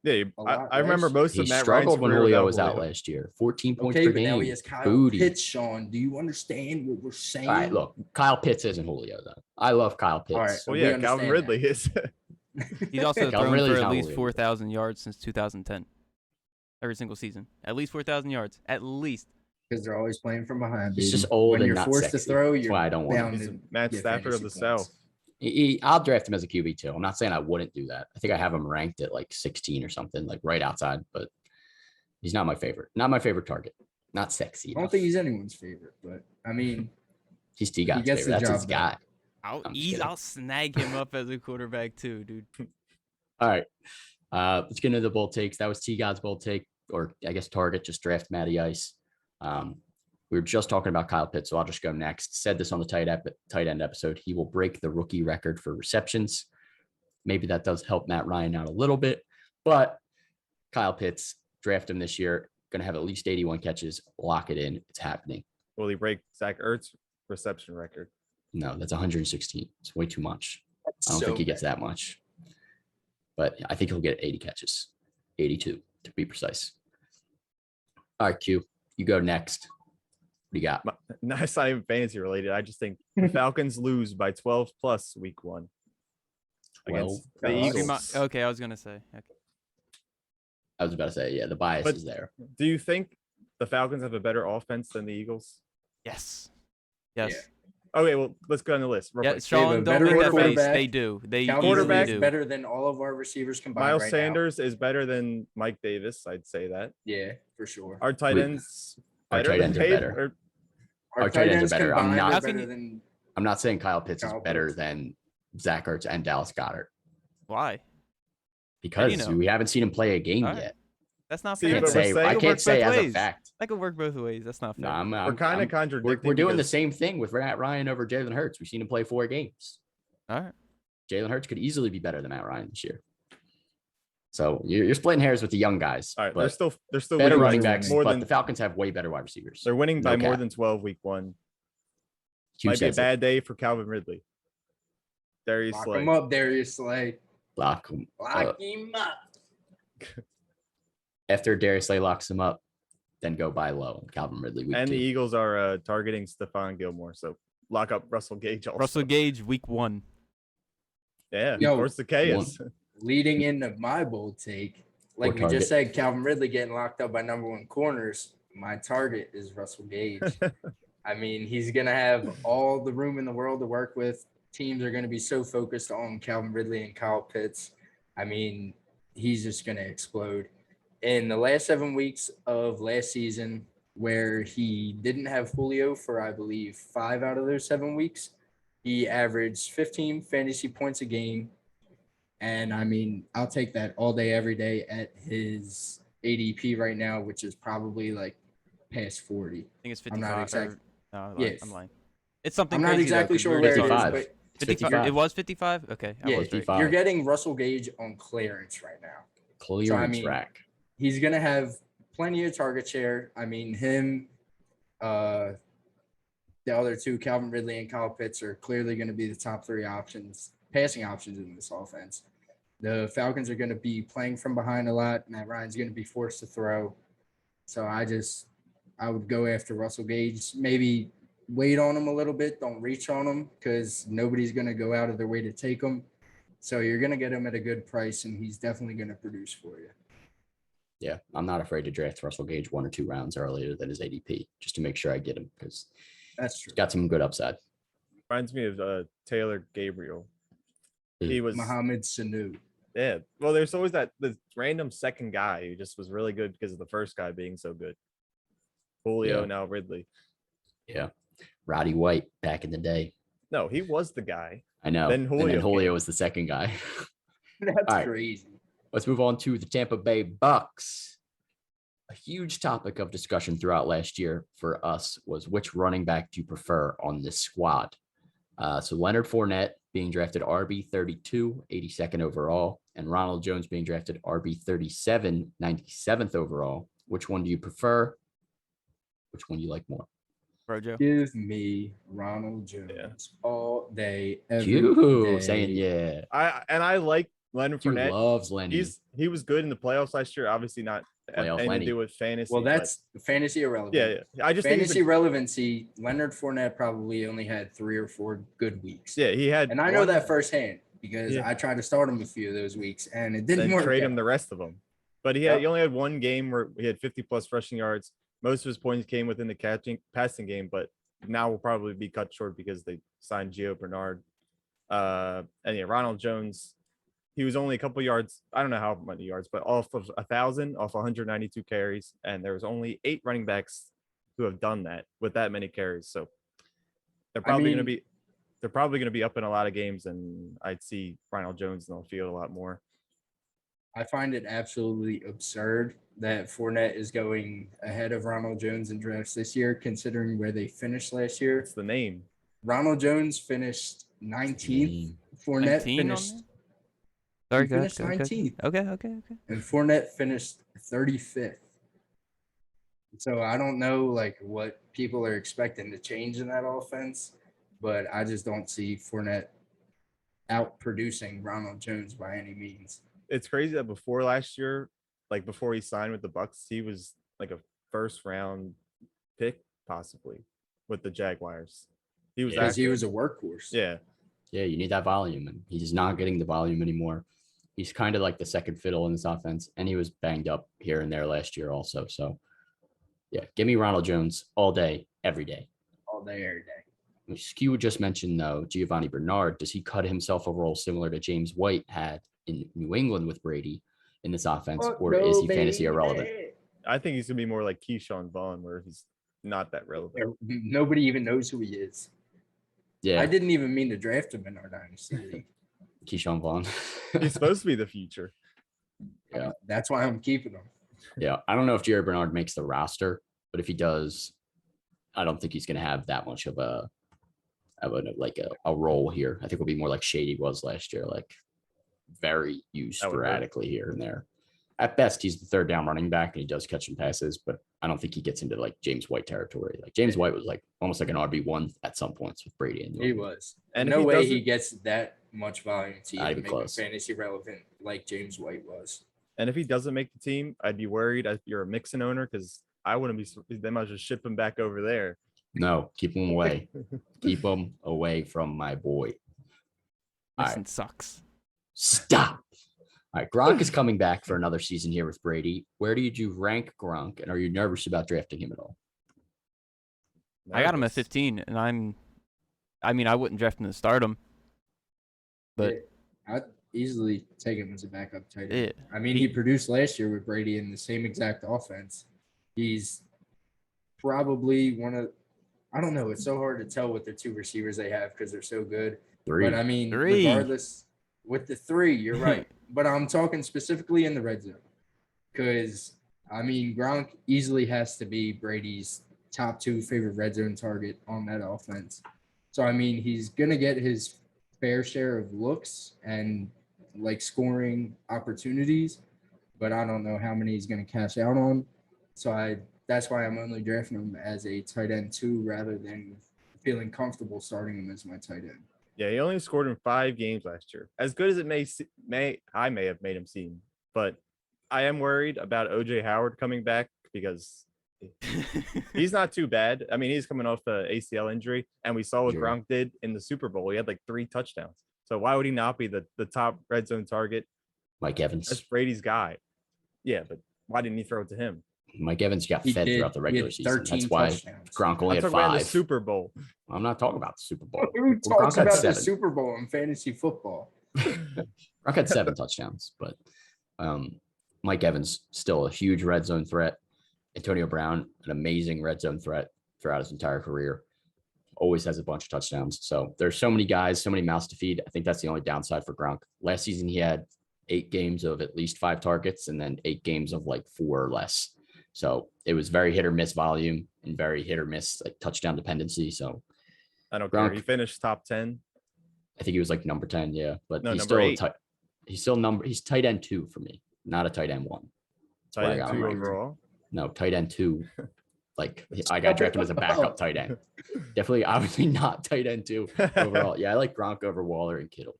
Yeah, a lot I remember last most He of Matt Ryan's struggled when career Julio without was out Julio. last year. 14 points Okay, per but now he game. has Kyle Booty. Pitts, Sean. Do you understand what we're saying? All right, look, Kyle Pitts isn't Julio though. I love Kyle Pitts. All right. Well, We yeah, understand Calvin Ridley is. He's also Calvin thrown Ridley's for at not least Julio. 4,000 yards since 2010. Every single season. At least 4,000 yards. At least. Because they're always playing from behind. He's baby. just old when and you're not forced sexy. to throw, That's you're why I don't want him. bound He's to Matt get Stafford of fantasy the points. South. I'll draft him as a QB too. I'm not saying I wouldn't do that. I think I have him ranked at like 16 or something, like right outside, but he's not my favorite. Not my favorite target. Not sexy. I don't enough. think he's anyone's favorite, but I mean, He's T God's gets favorite. the That's his job done. guy. I'll I'm just kidding. I'll snag him up as a quarterback too, dude. All right. Let's get into the bold takes. That was T God's bold take, or I guess target. Just draft Matty Ice. We were just talking about Kyle Pitts, so I'll just go next. Said this on the tight end episode. He will break the rookie record for receptions. Maybe that does help Matt Ryan out a little bit, but Kyle Pitts, draft him this year. Going to have at least 81 catches. Lock it in. It's happening. Will he break Zach Ertz's reception record? No, that's 116. It's way too much. I don't so think he gets that much, but I think he'll get 80 catches, 82 to be precise. All right, Q, you go next. What do you got? No, it's not even fantasy related. I just think the Falcons lose by 12 plus week 1 against the 12 plus. Eagles. Okay, I was gonna say. Okay. I was about to say, yeah, the bias But- is there. Do you think the Falcons have a better offense than the Eagles? Yes. Yes. Okay, well, let's go on the list. Real Yeah, quick. Sean, don't veteran make that face. quarterback. They do. They Calvin easily Ridley is do. better than all of our receivers combined Miles right Sanders is better than Mike Davis. I'd say that. now. Yeah, for sure. Our tight We- ends our better tight than ends are Peyton. better. Our tight ends are better. combined How are can better you- than I'm not saying Kyle Pitts is Kyle better Pitts. than Zach Ertz and Dallas Goddard Why? because know? we haven't seen him play a game All right. yet. That's not See, fair. I but can't we're say, saying- I That can't say as a ways. fact. That could work both ways. That's not No, fair. I'm We're kind of contradicting. we're doing the because same thing with Matt Ryan over Jalen Hurts. We've seen him play 4 games. All right. Jalen Hurts could easily be better than Matt Ryan this year. So you're splitting hairs with the young guys. All right, but they're still better winning by running backs, more but than the Falcons have way better wide receivers. they're winning by No more cap. than 12 week 1. Hugh Might be a says it. bad day for Calvin Ridley. Darius lock Slay. him up, Darius Slay. Lock him. Lock him up. After Darius Slay locks him up, then go buy low on Calvin Ridley. Week And the 2. Eagles are targeting Stephon Gilmore, so lock up Russell Gage also. Russell Gage, week 1. Yeah, Yo, force the chaos. Leading into my bold take, like we target. just said, Calvin Ridley getting locked up by number 1 corners. My target is Russell Gage. I mean, he's going to have all the room in the world to work with. Teams are going to be so focused on Calvin Ridley and Kyle Pitts. I mean, he's just going to explode. In the last 7 weeks of last season, where he didn't have Julio for, I believe, 5 out of those 7 weeks, he averaged 15 fantasy points a game. And I mean, I'll take that all day, every day at his ADP right now, which is probably like past 40. I think it's I'm 55. not exact- No, I'm Yes. I'm lying. It's something I'm not crazy, exactly though, 'cause sure we where it already is, talked- It's but 55. It was 55? Okay. I Yeah, was right. 55. you're getting Russell Gage on clearance right now. Clearance mean, rack. He's going to have plenty of target share. I mean, him, the other 2, Calvin Ridley and Kyle Pitts, are clearly going to be the top 3 options, passing options in this offense. The Falcons are going to be playing from behind a lot. Matt Ryan's going to be forced to throw. So I would go after Russell Gage. Maybe wait on him a little bit. Don't reach on him because nobody's going to go out of their way to take him. So you're going to get him at a good price, and he's definitely going to produce for you. Yeah, I'm not afraid to draft Russell Gage 1 or 2 rounds earlier than his ADP just to make sure I get him because That's true. he's got some good upside. Reminds me of Taylor Gabriel. He was Mohamed Sanu. yeah. Well, there's always the random second guy who just was really good because of the first guy being so good. Julio, Yeah. now Ridley. Yeah. Roddy White back in the day. No, he was the guy. I know. Then And Julio then Julio came. was the second guy. That's All right. crazy. Let's move on to the Tampa Bay Bucks. A huge topic of discussion throughout last year for us was which running back do you prefer on this squad? So Leonard Fournette being drafted RB 32, 82nd overall, and Ronald Jones being drafted RB 37, 97th overall. Which one do you prefer? Which one do you like more? Rojo. Give me Ronald Jones all day, every You day. saying yeah. I like Leonard Dude Fournette. loves Lenny. He was good in the playoffs last year. Obviously not Playoff anything Lenny. to do with fantasy. Well, but that's fantasy irrelevant. yeah. I just think Fantasy he's relevancy, Leonard Fournette probably only had 3 or 4 good weeks. he had. And I know one, that firsthand because Yeah. I tried to start him a few of those weeks and it didn't then work. trade out. him the rest of them. But he Yep. only had one game where he had 50 plus rushing yards. Most of his points came within the passing game, but now will probably be cut short because they signed Gio Bernard. And yeah, Ronald Jones, he was only a couple yards. I don't know how many yards, but off of 1,000, off 192 carries, and there was only 8 running backs who have done that with that many carries. So they're probably going to mean- be. They're probably going to be up in a lot of games, and I'd see Ronald Jones in the field a lot more. I find it absolutely absurd that Fournette is going ahead of Ronald Jones in drafts this year, considering where they finished last year. It's the name. Ronald Jones finished 19th. Fournette 19 on finished, there? Sorry, he go ahead, finished go ahead. 19th. Okay. and Fournette finished 35th. So I don't know like what people are expecting to change in that offense, but I just don't see Fournette out producing Ronald Jones by any means. It's crazy that before last year, like before he signed with the Bucks, he was like a first round pick possibly with the Jaguars. He was Because he actually- was a workhorse. yeah. Yeah, you need that volume, and he's not getting the volume anymore. He's kind of like the second fiddle in this offense, and he was banged up here and there last year also. So, yeah, give me Ronald Jones all day, every day. All day, every day. Skew just mentioned, though, Giovanni Bernard. Does he cut himself a role similar to James White had in New England with Brady in this offense, or is he fantasy irrelevant? I think he's gonna be more like Keyshawn Vaughn, where he's not that relevant. Nobody even knows who he is. Yeah, I didn't even mean to draft him in our dynasty league. Keyshawn Vaughn. He's supposed to be the future. Yeah. That's why I'm keeping him. Yeah, I don't know if Jerry Bernard makes the roster, but if he does, I don't think he's going to have that much of a role here. I think it'll be more like Shady was last year, like very used That would hurt. sporadically here and there. At best, he's the third down running back, and he does catch some passes, but I don't think he gets into like James White territory. Like James White was like almost like an RB1 at some points with Brady. And He was. And no if he way he doesn't- gets that much volume to Not even even make him close. fantasy relevant like James White was. And if he doesn't make the team, I'd be worried if you're a Mixon owner, because I wouldn't be. They might just ship him back over there. No, keep him away. Keep him away from my boy. All right. Listen, sucks. Stop. All right, Gronk is coming back for another season here with Brady. Where did you rank Gronk, and are you nervous about drafting him at all? I got him at Nervous. 15, and I mean, I wouldn't draft him to start him, but I'd easily take him as a backup tight end. yeah, I mean, he produced last year with Brady in the same exact offense. He's probably I don't know. It's so hard to tell with the two receivers they have because they're so good. Three. But I mean, Three. regardless, with the three, you're right. But I'm talking specifically in the red zone because, I mean, Gronk easily has to be Brady's top 2 favorite red zone target on that offense. So, I mean, he's going to get his fair share of looks and like scoring opportunities, but I don't know how many he's going to cash out on. So that's why I'm only drafting him as a tight end 2 rather than feeling comfortable starting him as my tight end. Yeah, he only scored in 5 games last year. As good as it may have made him seem, but I am worried about OJ Howard coming back because he's not too bad. I mean, he's coming off the ACL injury, and we saw what Sure. Gronk did in the Super Bowl. He had like 3 touchdowns. So why would he not be the top red zone target? Mike Evans. That's Brady's guy. Yeah, but why didn't he throw it to him? Mike Evans got He fed did. throughout the He regular had season. 13 That's why touchdowns. Gronk only I'm had talking about in the 5. Super Bowl. I'm not talking about the Super Bowl. Who Gronk talks had about the 7. Super Bowl in fantasy football? Gronk had 7 touchdowns, but Mike Evans still a huge red zone threat. Antonio Brown, an amazing red zone threat throughout his entire career. Always has a bunch of touchdowns. So there's so many guys, so many mouths to feed. I think that's the only downside for Gronk. Last season, he had 8 games of at least 5 targets and then 8 games of like 4 or less. So it was very hit or miss volume and very hit or miss like touchdown dependency. So I don't care. Gronk- He finished top 10. I think he was like number 10. Yeah. But No, he's number still 8. he's tight end 2 for me, not a tight end 1. That's where I Tight got end him 2 ranked. overall. No, tight end 2. Like I got drafted him as a backup tight end. Definitely, obviously not tight end 2 overall. Yeah, I like Gronk over Waller and Kittle.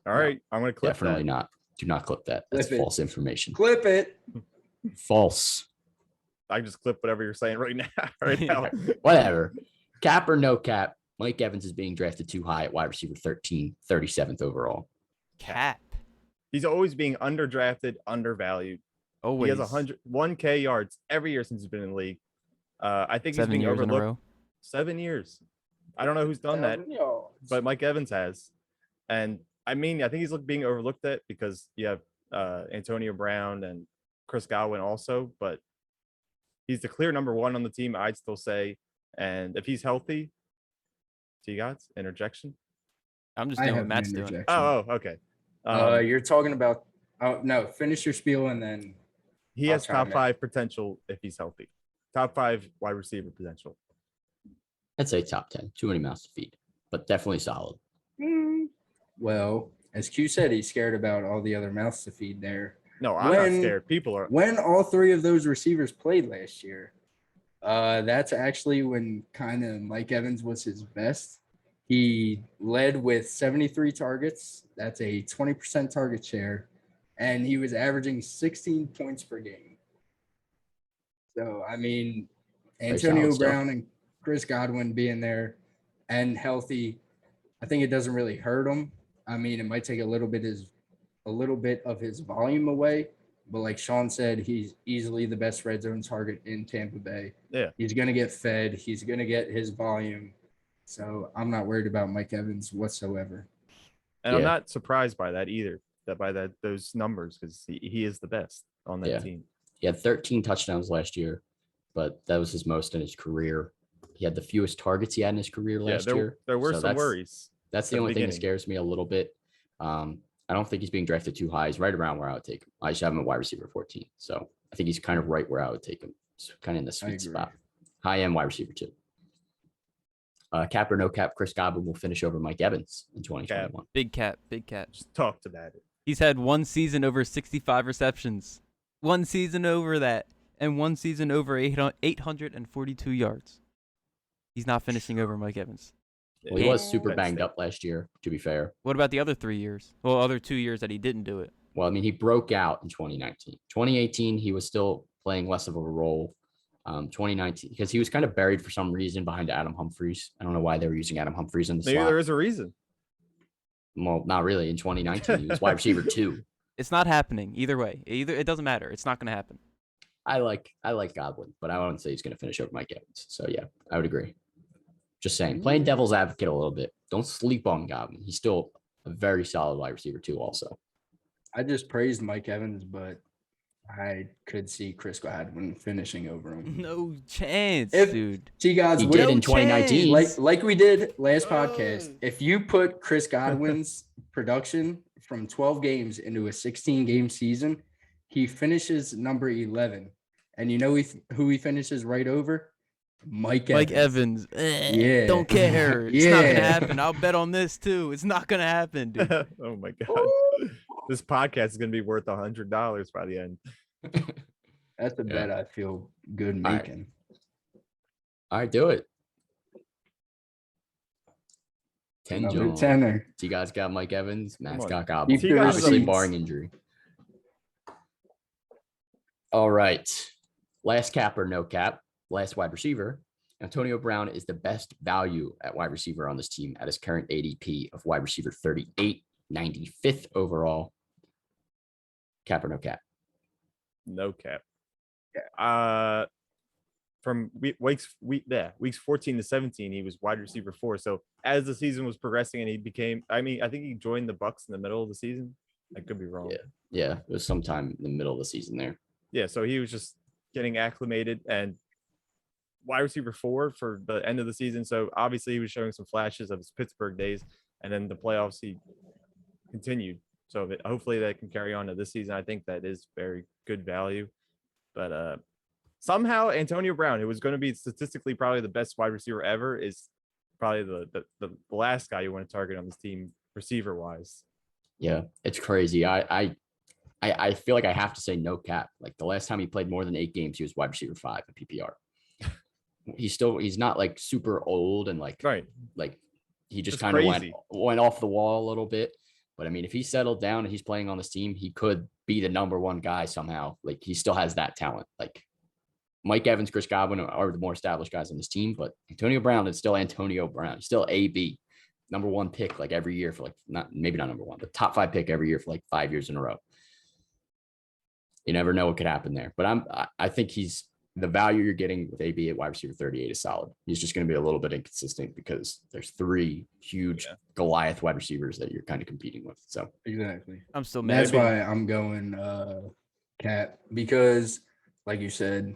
All right, I'm gonna clip Definitely that. not. Do not clip that. That's Clip it. false information. Clip it. False. I just clip whatever you're saying right now. Right now. Whatever. Cap or no cap, Mike Evans is being drafted too high at wide receiver 13, 37th overall. Cap. He's always being underdrafted, undervalued. Always. He has 101K yards every year since he's been in the league. I think 7 he's being years in a overlooked. row. 7 years. I don't know who's done that, but Mike Evans has. And I mean, I think he's being overlooked at because you have Antonio Brown and Chris Godwin also, but he's the clear number 1 on the team, I'd still say. And if he's healthy, T-Gots, interjection. I'm just I doing have what Matt's an doing. interjection. Oh, okay. You're talking about. Oh no! Finish your spiel and then. He I'll has chime top in. 5 potential if he's healthy. Top 5 wide receiver potential. I'd say top 10. Too many mouths to feed, but definitely solid. Well, as Q said, he's scared about all the other mouths to feed there. No, I'm When- not scared. People are. When all 3 of those receivers played last year, that's actually when kind of Mike Evans was his best. He led with 73 targets. That's a 20% target share. And he was averaging 16 points per game. So, I mean, Antonio solid stuff. Brown and Chris Godwin being there and healthy, I think it doesn't really hurt him. I mean, it might take a little bit of his volume away, but like Sean said, he's easily the best red zone target in Tampa Bay. Yeah. He's going to get fed. He's going to get his volume. So I'm not worried about Mike Evans whatsoever. And I'm Yeah. not surprised by that either. Those numbers, because he is the best on that Yeah. team. He had 13 touchdowns last year, but that was his most in his career. He had the fewest targets he had in his career Yeah, last year. there were So some worries. That's the at the only thing that beginning. scares me a little bit. I don't think he's being drafted too high. He's right around where I would take him. I just have him at wide receiver 14. So I think he's kind of right where I would take him. So kind of in the sweet agree. spot. High end wide receiver too. Cap or no cap, Chris Godwin will finish over Mike Evans in 2021. Big cat. Just talked about it. He's had one season over 65 receptions, one season over that, and one season over 842 yards. He's not finishing over Mike Evans. Well, he was Yeah. super Penn banged State. up last year, to be fair. What about the other 3 years? Well, other 2 years that he didn't do it. Well, I mean, he broke out in 2019. 2018, he was still playing less of a role. 2019, because he was kind of buried for some reason behind Adam Humphries. I don't know why they were using Adam Humphries in the Maybe slot. there is a reason. Well, not really. In 2019, he was wide receiver 2. It's not happening either way. It doesn't matter. It's not going to happen. I like Godwin, but I wouldn't say he's going to finish over Mike Evans. So yeah, I would agree. Just saying, playing devil's advocate a little bit. Don't sleep on Godwin. He's still a very solid wide receiver too. Also, I just praised Mike Evans, but I could see Chris Godwin finishing over him. No chance, If- dude. See, guys, he what- did in No 2019. like we did last podcast. If you put Chris Godwin's production from 12 games into a 16-game season, he finishes number 11. And you know who he finishes right over? Mike Evans. Yeah. Don't care. It's not going to Yeah. happen. I'll bet on this too. It's not going to happen, dude. Oh my god. This podcast is gonna be worth $100 by the end. That's a Yeah. bet I feel good All right. making. All right, do it. 10 Another John. tenner. So you guys got Mike Evans, Matt's on. got Godwin. Keep the Obviously, receipts. barring injury. All right. Last cap or no cap, last wide receiver. Antonio Brown is the best value at wide receiver on this team at his current ADP of wide receiver 38, 95th overall. Cap or no cap? No cap. From weeks 14 to 17, he was wide receiver 4. So as the season was progressing and he became, I think he joined the Bucks in the middle of the season. I could be wrong. Yeah, it was sometime in the middle of the season there. Yeah, so he was just getting acclimated and wide receiver 4 for the end of the season. So obviously he was showing some flashes of his Pittsburgh days, and then the playoffs he continued. So hopefully that can carry on to this season. I think that is very good value. But somehow Antonio Brown, who was going to be statistically probably the best wide receiver ever, is probably the last guy you want to target on this team receiver wise. Yeah, it's crazy. I feel like I have to say no cap. Like the last time he played more than 8 games, he was wide receiver 5 at PPR. He's not like super old and like he just It's kind of crazy. went off the wall a little bit. But I mean, if he settled down and he's playing on this team, he could be the number 1 guy somehow. Like he still has that talent. Like Mike Evans, Chris Godwin are the more established guys on this team, but Antonio Brown is still Antonio Brown. He's still AB, number 1 pick like every year for like maybe not number 1, but top 5 pick every year for like 5 years in a row. You never know what could happen there. But I think he's the value you're getting with AB at wide receiver 38 is solid. He's just going to be a little bit inconsistent because there's 3 huge Goliath wide receivers that you're kind of competing with. So Exactly. I'm still mad. That's why I'm going Cap, because like you said,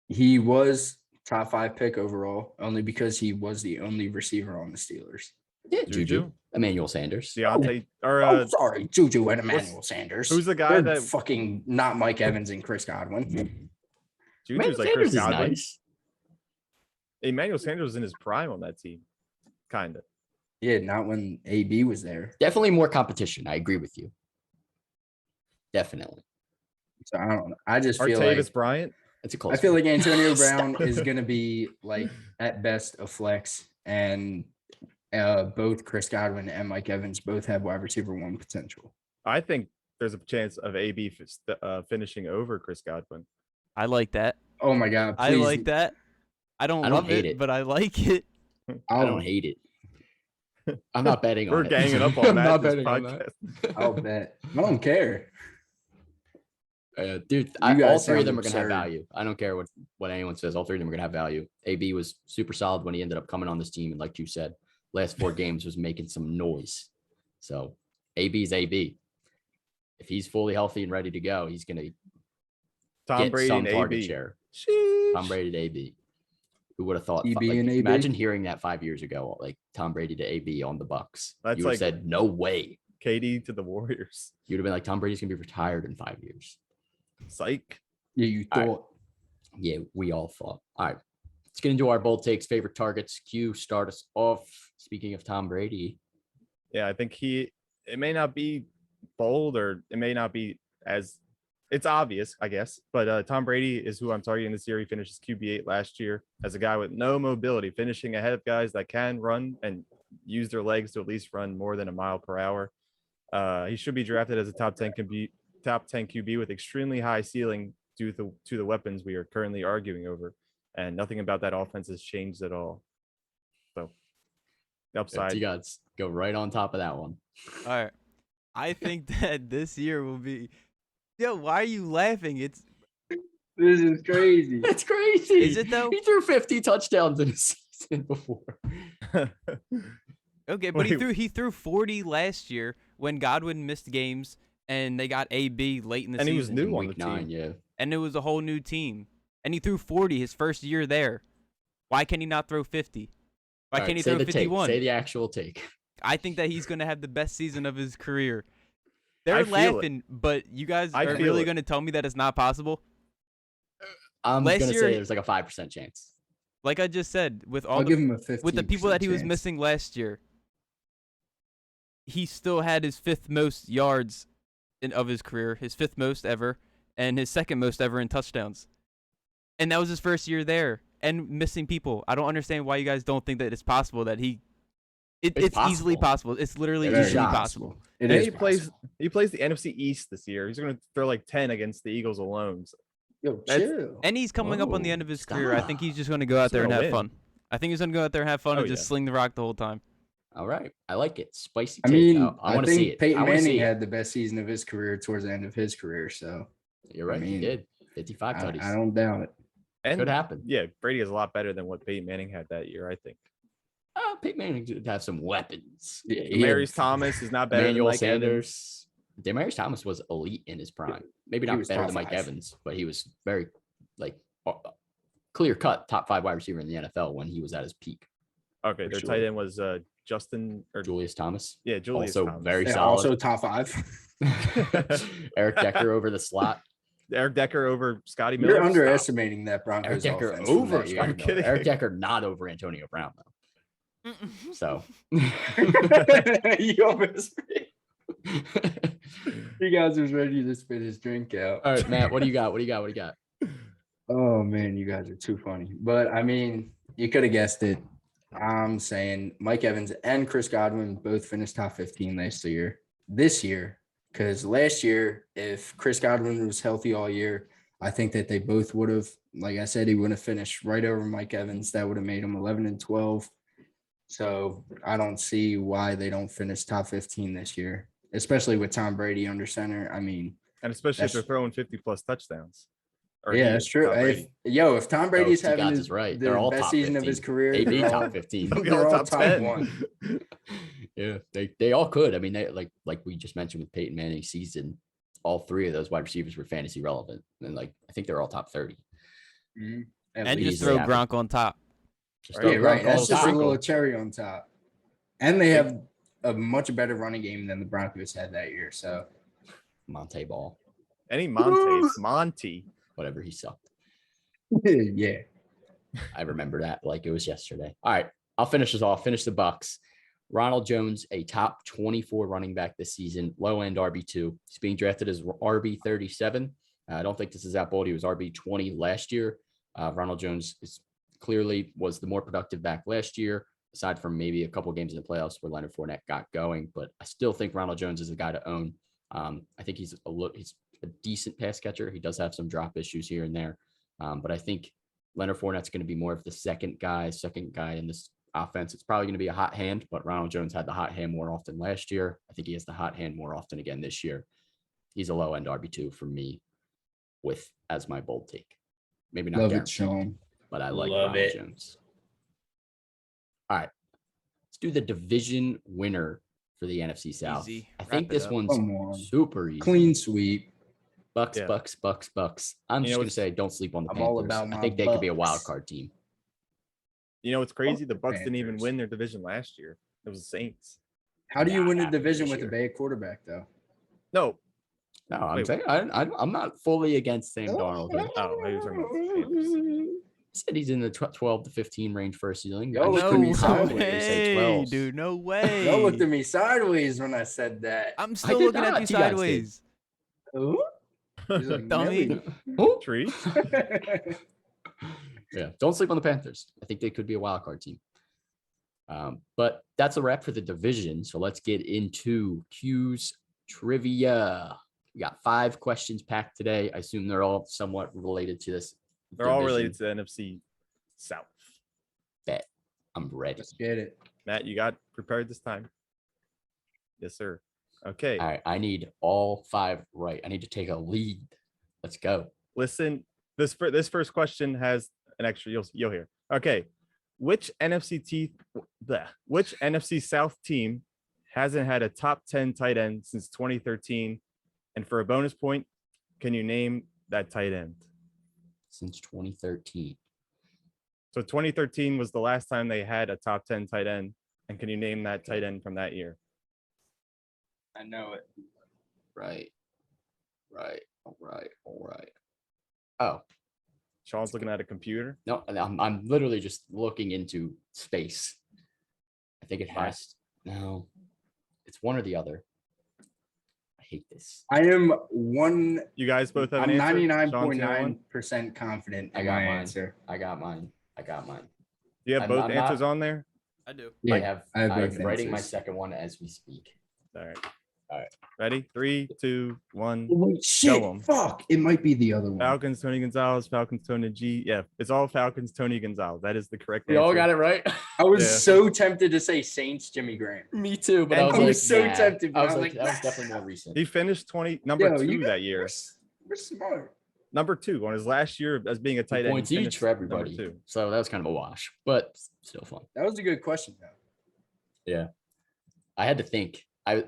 he was top 5 pick overall only because he was the only receiver on the Steelers. yeah, Juju? Juju, Emmanuel Sanders. Deontay or Sorry, Juju and Emmanuel Sanders. who's the guy They're that fucking not Mike Evans and Chris Godwin? Juju's like Sanders Chris is Godwin? nice. Emmanuel Sanders was in his prime on that team, kind of. Yeah, not when AB was there. Definitely more competition. I agree with you. Definitely. So I don't know. I just feel Artavis like Bryant. It's a close. I feel like Antonio Stop. Brown is going to be like at best a flex, and both Chris Godwin and Mike Evans both have wide receiver 1 potential. I think there's a chance of AB finishing over Chris Godwin. I like that. Oh my God! I Please, like that. I don't don't love hate it, it. but I like it. I don't hate it. I'm not betting on We're it. ganging up I'm on that. not This betting on podcast. I'll bet. I don't care. Dude, You guys all three of sound them are going to have absurd. value. I don't care what anyone says. All three of them are going to have value. AB was super solid when he ended up coming on this team. And like you said, last 4 games was making some noise. So AB's AB. If he's fully healthy and ready to go, he's going to Tom get Brady some and target AB. share. Sheesh. Tom Brady to AB. Who would have thought? TB Like, and AB? imagine hearing that 5 years ago, like Tom Brady to AB on the Bucks. That's You would have like- said, no way. KD to the Warriors. You'd have been like, Tom Brady's going to be retired in 5 years. Psych. Yeah, you All right. thought. Yeah, we all thought. All right. Let's get into our bold takes, favorite targets. Q, start us off. Speaking of Tom Brady. Yeah, I think it may not be bold or it may not be as it's obvious, I guess. But Tom Brady is who I'm targeting this year. He finished his QB8 last year as a guy with no mobility, finishing ahead of guys that can run and use their legs to at least run more than a mile per hour. He should be drafted as a top 10 QB with extremely high ceiling due to the weapons we are currently arguing over. And nothing about that offense has changed at all. So the upside. You guys go right on top of that one. All right. I think that this year will be. Yo, why are you laughing? It's This is crazy. It's crazy. Is it though? He threw 50 touchdowns in a season before. okay, but Wait. he threw 40 last year when Godwin missed games and they got AB late in the And he was season. new In on week the 9, team. yeah. And it was a whole new team. And he threw 40 his first year there. Why can he not throw 50? Why All can't right, he say throw the take. 51? Say the actual take. I think that he's going to have the best season of his career. They're I feel it. laughing, but you guys I are feel really it. going to tell me that it's not possible? I'm Last gonna year, say there's like a 5% chance. Like I just said, with all I'll the give him a 50. with the people that he was missing last year, he still had his 5th most yards of his career, his 5th most ever, and his 2nd most ever in touchdowns. And that was his first year there, and missing people. I don't understand why you guys don't think that it's possible that it's easily possible. It's literally It is easily possible. possible. It And is he plays the NFC East this year. He's going to throw like 10 against the Eagles alone. So Yo, That's- chill. And he's coming up on the Whoa, end of his career. I think he's just going to go out He's there and gonna have win. fun. I think he's going to go out there and have fun Oh, and just yeah. sling the rock the whole time. All right. I like it. Spicy I take. mean, I I want to see think it. Peyton I wanna see Manning it. had the best season of his career towards the end of his career. So You're right. He mean, did. 55 I tutties. don't doubt it. and Could happen. yeah, Brady is a lot better than what Peyton Manning had that year, I think. Peyton Manning did have some weapons. Yeah, Demarius Thomas is not better Emmanuel than Mike Evans. Sanders. Demarius Thomas was elite in his prime. Maybe He not was better top than Mike 5. Evans, but he was very clear cut top 5 wide receiver in the NFL when he was at his peak. Okay, For their sure. tight end was Justin or Julius Thomas. Julius Also Thomas. very Yeah, solid. also top 5. Eric Decker over the slot. Eric Decker over Scotty Miller. You're Stop. underestimating that Eric Broncos Decker offense from over. that year, I'm though. kidding. Eric Decker not over Antonio Brown though. So You almost. You guys was ready to spit his drink out. all right, Matt, what do you got? What do you got? Oh man, you guys are too funny. But I mean, you could have guessed it. I'm saying Mike Evans and Chris Godwin both finished top 15 last year. This year, because last year, if Chris Godwin was healthy all year, I think that they both would have, like I said, he would have finished right over Mike Evans. That would have made him 11-12. So I don't see why they don't finish top 15 this year, especially with Tom Brady under center. I mean, And especially if That's- they're throwing 50+ touchdowns. Or yeah, he that's is, true. Tom Brady. If Tom Brady's T. having Gods his, is right. the They're all best top season of 15. his career, AB they're all- top 15. They'll be they're all all top top 10. 1. Yeah, they all could. I mean, they like we just mentioned with Peyton Manning's season, all 3 of those wide receivers were fantasy relevant, and I think they're all top 30. Mhm. At And least. just throw happen. Gronk on top. Just Right, throw Yeah, Gronk right. on That's just a top. little cherry on top. And they have a much better running game than the Broncos had that year. So Monte Ball, Any Monty. whatever he sucked. yeah. I remember that like it was yesterday. All right, I'll finish this off. Finish the Bucks. Ronald Jones, a top 24 running back this season, low end RB2. He's being drafted as RB37. I don't think this is that bold. He was RB20 last year. Ronald Jones was the more productive back last year, aside from maybe a couple games in the playoffs where Leonard Fournette got going. But I still think Ronald Jones is a guy to own. I think he's a decent pass catcher. He does have some drop issues here and there. But I think Leonard Fournette's going to be more of the second guy in this offense. It's probably going to be a hot hand, but Ronald Jones had the hot hand more often last year. I think he has the hot hand more often again this year. He's a low end RB2 for me. with as my bold take. Maybe not Love it, guaranteed, Sean. but I like Love Ronald it. Jones. All right. Let's do the division winner for the NFC South. Easy. I Wrap think it this up. one's Come on. super easy. Clean sweep. Bucks, Yeah. Bucks, Bucks, Bucks. I'm You just know gonna what's- say don't sleep on the I'm Panthers. all about I my think they could be a wild Bucks. card team. You know what's crazy? The the Bucks didn't even Panthers. win their division last year. It was the Saints. How do you Nah, win a not division this with a year. bad quarterback, though? No. No, I'm Wait, saying I'm not fully against Sam Darnold here. Oh, maybe you're talking about the Panthers. Said he's in the 12 to 15 range for a ceiling. Y'all I looked just at No me couldn't confidently sideways. say way, 12. dude. No way. Y'all looked at me sideways when I said that. I'm still did looking at not. you You guys did. sideways. Ooh. He's like, Dummy. Nelly. Oh, Tree. yeah, don't sleep on the Panthers. I think they could be a wild card team. But that's a wrap for the division. So let's get into Q's trivia. We got 5 questions packed today. I assume they're all somewhat related to this. They're all related division. to the NFC South. Bet. I'm ready. Let's get it. Matt, you got prepared this time? Yes, sir. Okay. All right, I need all 5 right. I need to take a lead. Let's go. Listen, this first question has an extra. You'll hear. Okay. Which NFC South team hasn't had a top 10 tight end since 2013? And for a bonus point, can you name that tight end? Since 2013. So 2013 was the last time they had a top 10 tight end. And can you name that tight end from that year? I know it. Right. All right. Oh, Sean's looking at a computer. no, I'm literally just looking into space. I think it has. No, it's one or the other. I hate this. I am one. You guys both have I'm an answer? Sean's the only one? 99.9% confident I in got my mine. answer. I got mine. Do you have I'm- both I'm not- answers on there? I do. Yeah, I have I have I'm both writing my answers. second one as we speak. All right. All right. Ready? 3, 2, 1. Wait, shit. 'em. Fuck. It might be the other one. Falcons, Tony Gonzalez, Falcons, Tony G. Yeah, it's all Falcons, Tony Gonzalez. That is the correct We answer. all got it right. I was Yeah. so tempted to say Saints Jimmy Graham. Me too, but And I was I like, was so nah. tempted, but I was I was like, like, that was nah. definitely more recent. He finished number Yo, 2 that year. We're smart. Number 2 on his last year as being a tight end. Points he each finished for number everybody. 2. So that was kind of a wash, but still fun. That was a good question, though. Yeah. I had to think. My knew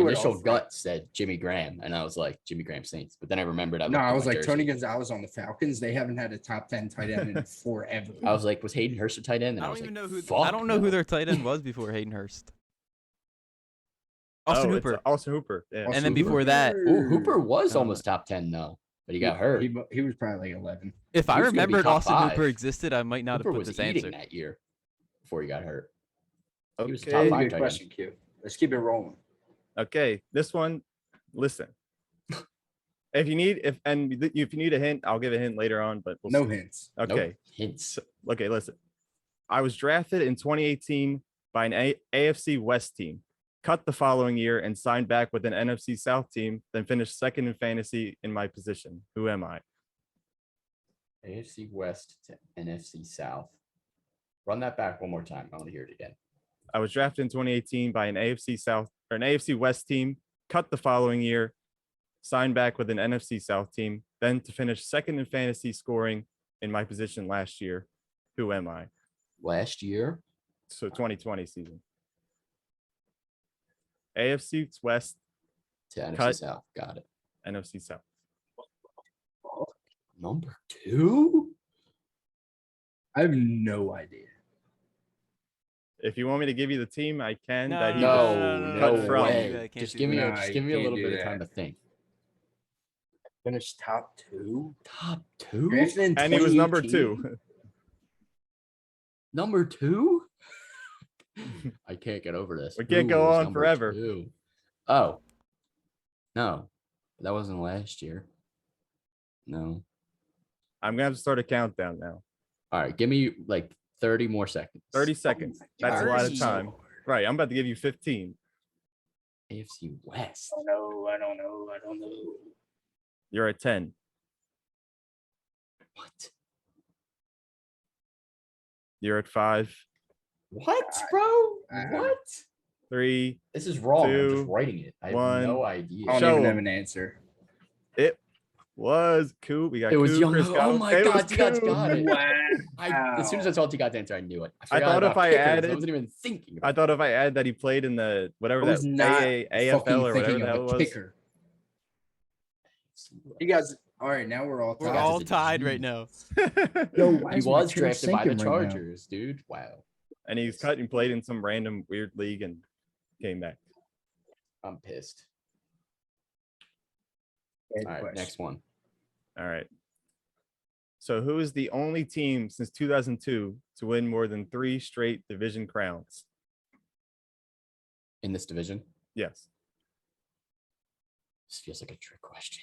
it initial off, gut said Jimmy Graham, and I was like Jimmy Graham Saints. But then I remembered No, looked I at was my like Tony jersey. Gonzalez on the Falcons. They haven't had a top 10 tight end in forever. I was like, was Hayden Hurst a tight end? And I was don't even like, know who. fuck I don't know who no. their tight end was before Hayden Hurst. Austin It's Hooper. Austin Hooper. Yeah. Austin And then before that, Ooh, Hooper was Uh, almost top 10 though, but he got hurt. He was probably like 11. if I He was gonna be remembered top Austin 5. Hooper existed, I might not Hooper have put was this eating answer. that year before he got hurt. He was a Okay. top That was a 5 good tight question, end. Q. Let's keep it rolling. Okay, this one, listen. If you need a hint, I'll give a hint later on, but we'll No see. hints. Okay. Nope. Hints. Okay, listen. I was drafted in 2018 by an AFC West team, cut the following year, and signed back with an NFC South team, then finished second in fantasy in my position. Who am I? AFC West to NFC South. Run that back one more time. I want to hear it again. I was drafted in 2018 by an AFC South or an AFC West team, cut the following year, signed back with an NFC South team, then to finish second in fantasy scoring in my position last year. Who am I? Last year, So 2020 season. AFC West, to NFC Cut. South. Got it. NFC South. Number 2? I have no idea. If you want me to give you the team, I can. No, that he No, was no, cut from. way. that. Can't Just do give me that. a, Nah, just you give me a can't little do bit of that. time to think. Finished top 2. Top 2? Drafted in And he was number 2018? 2. Number 2? I can't get over this. We can't Who go was on number forever. 2? Oh. No. That wasn't last year. No. I'm gonna have to start a countdown now. All right. Give me like 30 more seconds. 30 seconds. That's a lot of 30. time. Right. I'm about to give you 15. AFC West. I don't know. You're at 10. What? You're at 5. What, bro? Uh, What? 3. This is wrong. I'm just 2, writing it. I have 1. no idea. I don't Show even have him. an answer. was Coop. We got It was Coop, Young Chris Ho. Oh Godwin. my It was God, you guys Coop. got it. Wow. As soon as I saw T-God's answer, I knew it. I forgot thought if about I kickers. added- I wasn't even thinking about I thought if I add that he played in the whatever I was that not AFL fucking or whatever thinking the hell it of a was. kicker. it. You guys, all right, now we're all We're tied. guys all is a tied right G. now. Yo, He why is my was chair drafted by the sinking right now? Chargers, dude. Wow. And he's cut and played in some random weird league and came back. I'm pissed. Bad All right, question. next one. All right. So who is the only team since 2002 to win more than 3 straight division crowns? In this division, Yes. this feels like a trick question.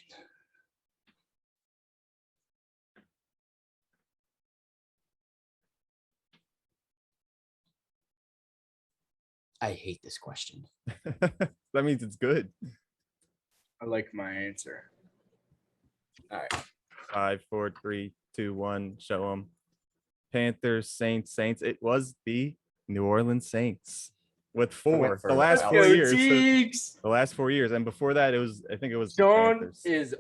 I hate this question. That means it's good. I like my answer. All right. 5, 4, 3, 2, 1. Show them. Panthers, Saints. It was the New Orleans Saints with 4. for The it. last Let's 4 Go years. Teagues! The last 4 years, and before that, I think it was the Sean Panthers. is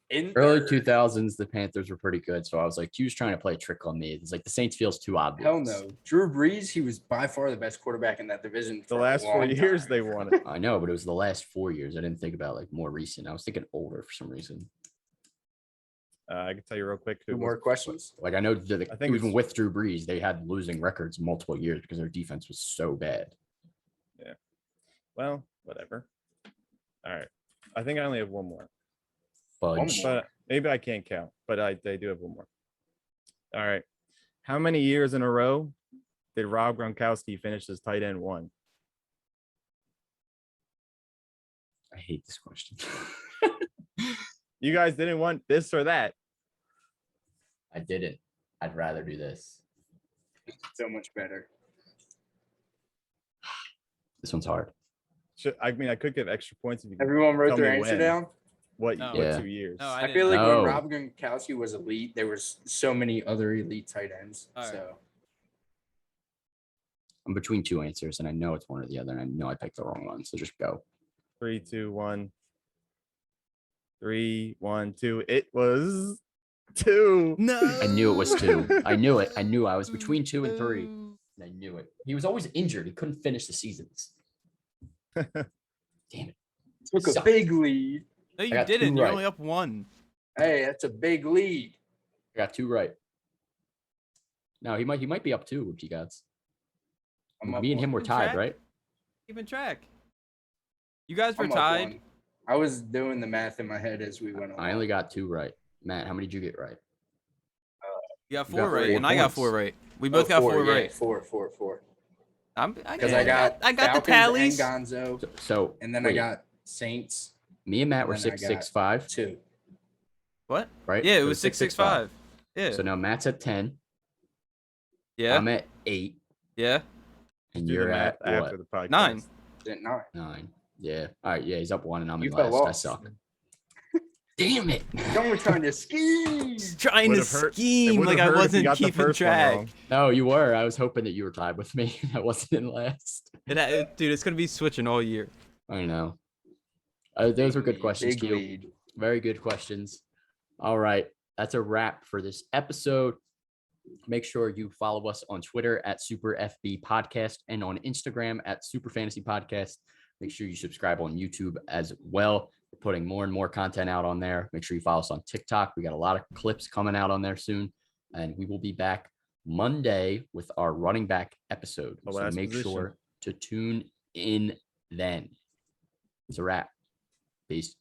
in Early third. 2000s, the Panthers were pretty good. So I was like, he was trying to play a trick on me. It's like the Saints feels too obvious. Hell no. Drew Brees, he was by far the best quarterback in that division. The for a last 4 long years, time. they won it. I know, but it was the last 4 years. I didn't think about like more recent. I was thinking older for some reason. I can tell you real quick. Who Two was- more questions. Like I know that I think even it's- with Drew Brees, they had losing records multiple years because their defense was so bad. Well, whatever. All right. I think I only have one more. Fudge. more. But maybe I can't count, but they do have one more. All right. How many years in a row did Rob Gronkowski finish as tight end 1? I hate this question. You guys didn't want this or that. I didn't. I'd rather do this. So much better. This one's hard. I mean, I could give extra points if you could Everyone wrote Tell their me answer when. down. what No. Yeah. 2 years. No, I didn't feel like know. when Rob Gronkowski was elite, there was so many other elite tight ends. All right. So I'm between 2 answers, and I know it's one or the other, and I know I picked the wrong one. So just go. 3, 2, 1. 3, 1, 2. It was 2. No. I knew it was 2. I knew it. I knew I was between 2 and 3. And I knew it. He was always injured. He couldn't finish the seasons. Damn it. took a Suck. big lead. No, you got 2 didn't. You're right. only up 1. Hey, that's a big lead. I got 2 right. No, he might be up 2 with you guys. I'm up Me and him one. were tied, Track? right? Keeping track. You guys were I'm up tied. one. I was doing the math in my head as we went on. I only got 2 right. Matt, how many did you get right? You got You 4 got right, 4 and I got points. 4 right. We both got 4 yeah, right. Four. Because Because I got the Falcons tallies. and Gonzo, So and then wait, I got Saints me and Matt were and then I 665, 2. What? right? Yeah, it was 665. Yeah. So now Matt's at 10. Yeah. I'm at 8, Yeah. and Do the you're math at what? after the podcast. 9. Didn't know. 9. Yeah. All right. Yeah, he's up 1, and I'm You in fell last. I off. suck. Damn it. Someone trying to scheme. Trying to Would've hurt- it scheme would've like I hurt if you wasn't got the keeping first one track. wrong. No, you were. I was hoping that you were tied with me. I wasn't in last. Dude, it's gonna be switching all year. I know. Those were good Big questions, Big Q. lead. Very good questions. All right. That's a wrap for this episode. Make sure you follow us on Twitter at SuperFB Podcast and on Instagram at Super Fantasy Podcast. Make sure you subscribe on YouTube as well. We're putting more and more content out on there. Make sure you follow us on TikTok. We got a lot of clips coming out on there soon. And we will be back Monday with our running back episode. The So last make position. sure to tune in then. It's a wrap. Peace.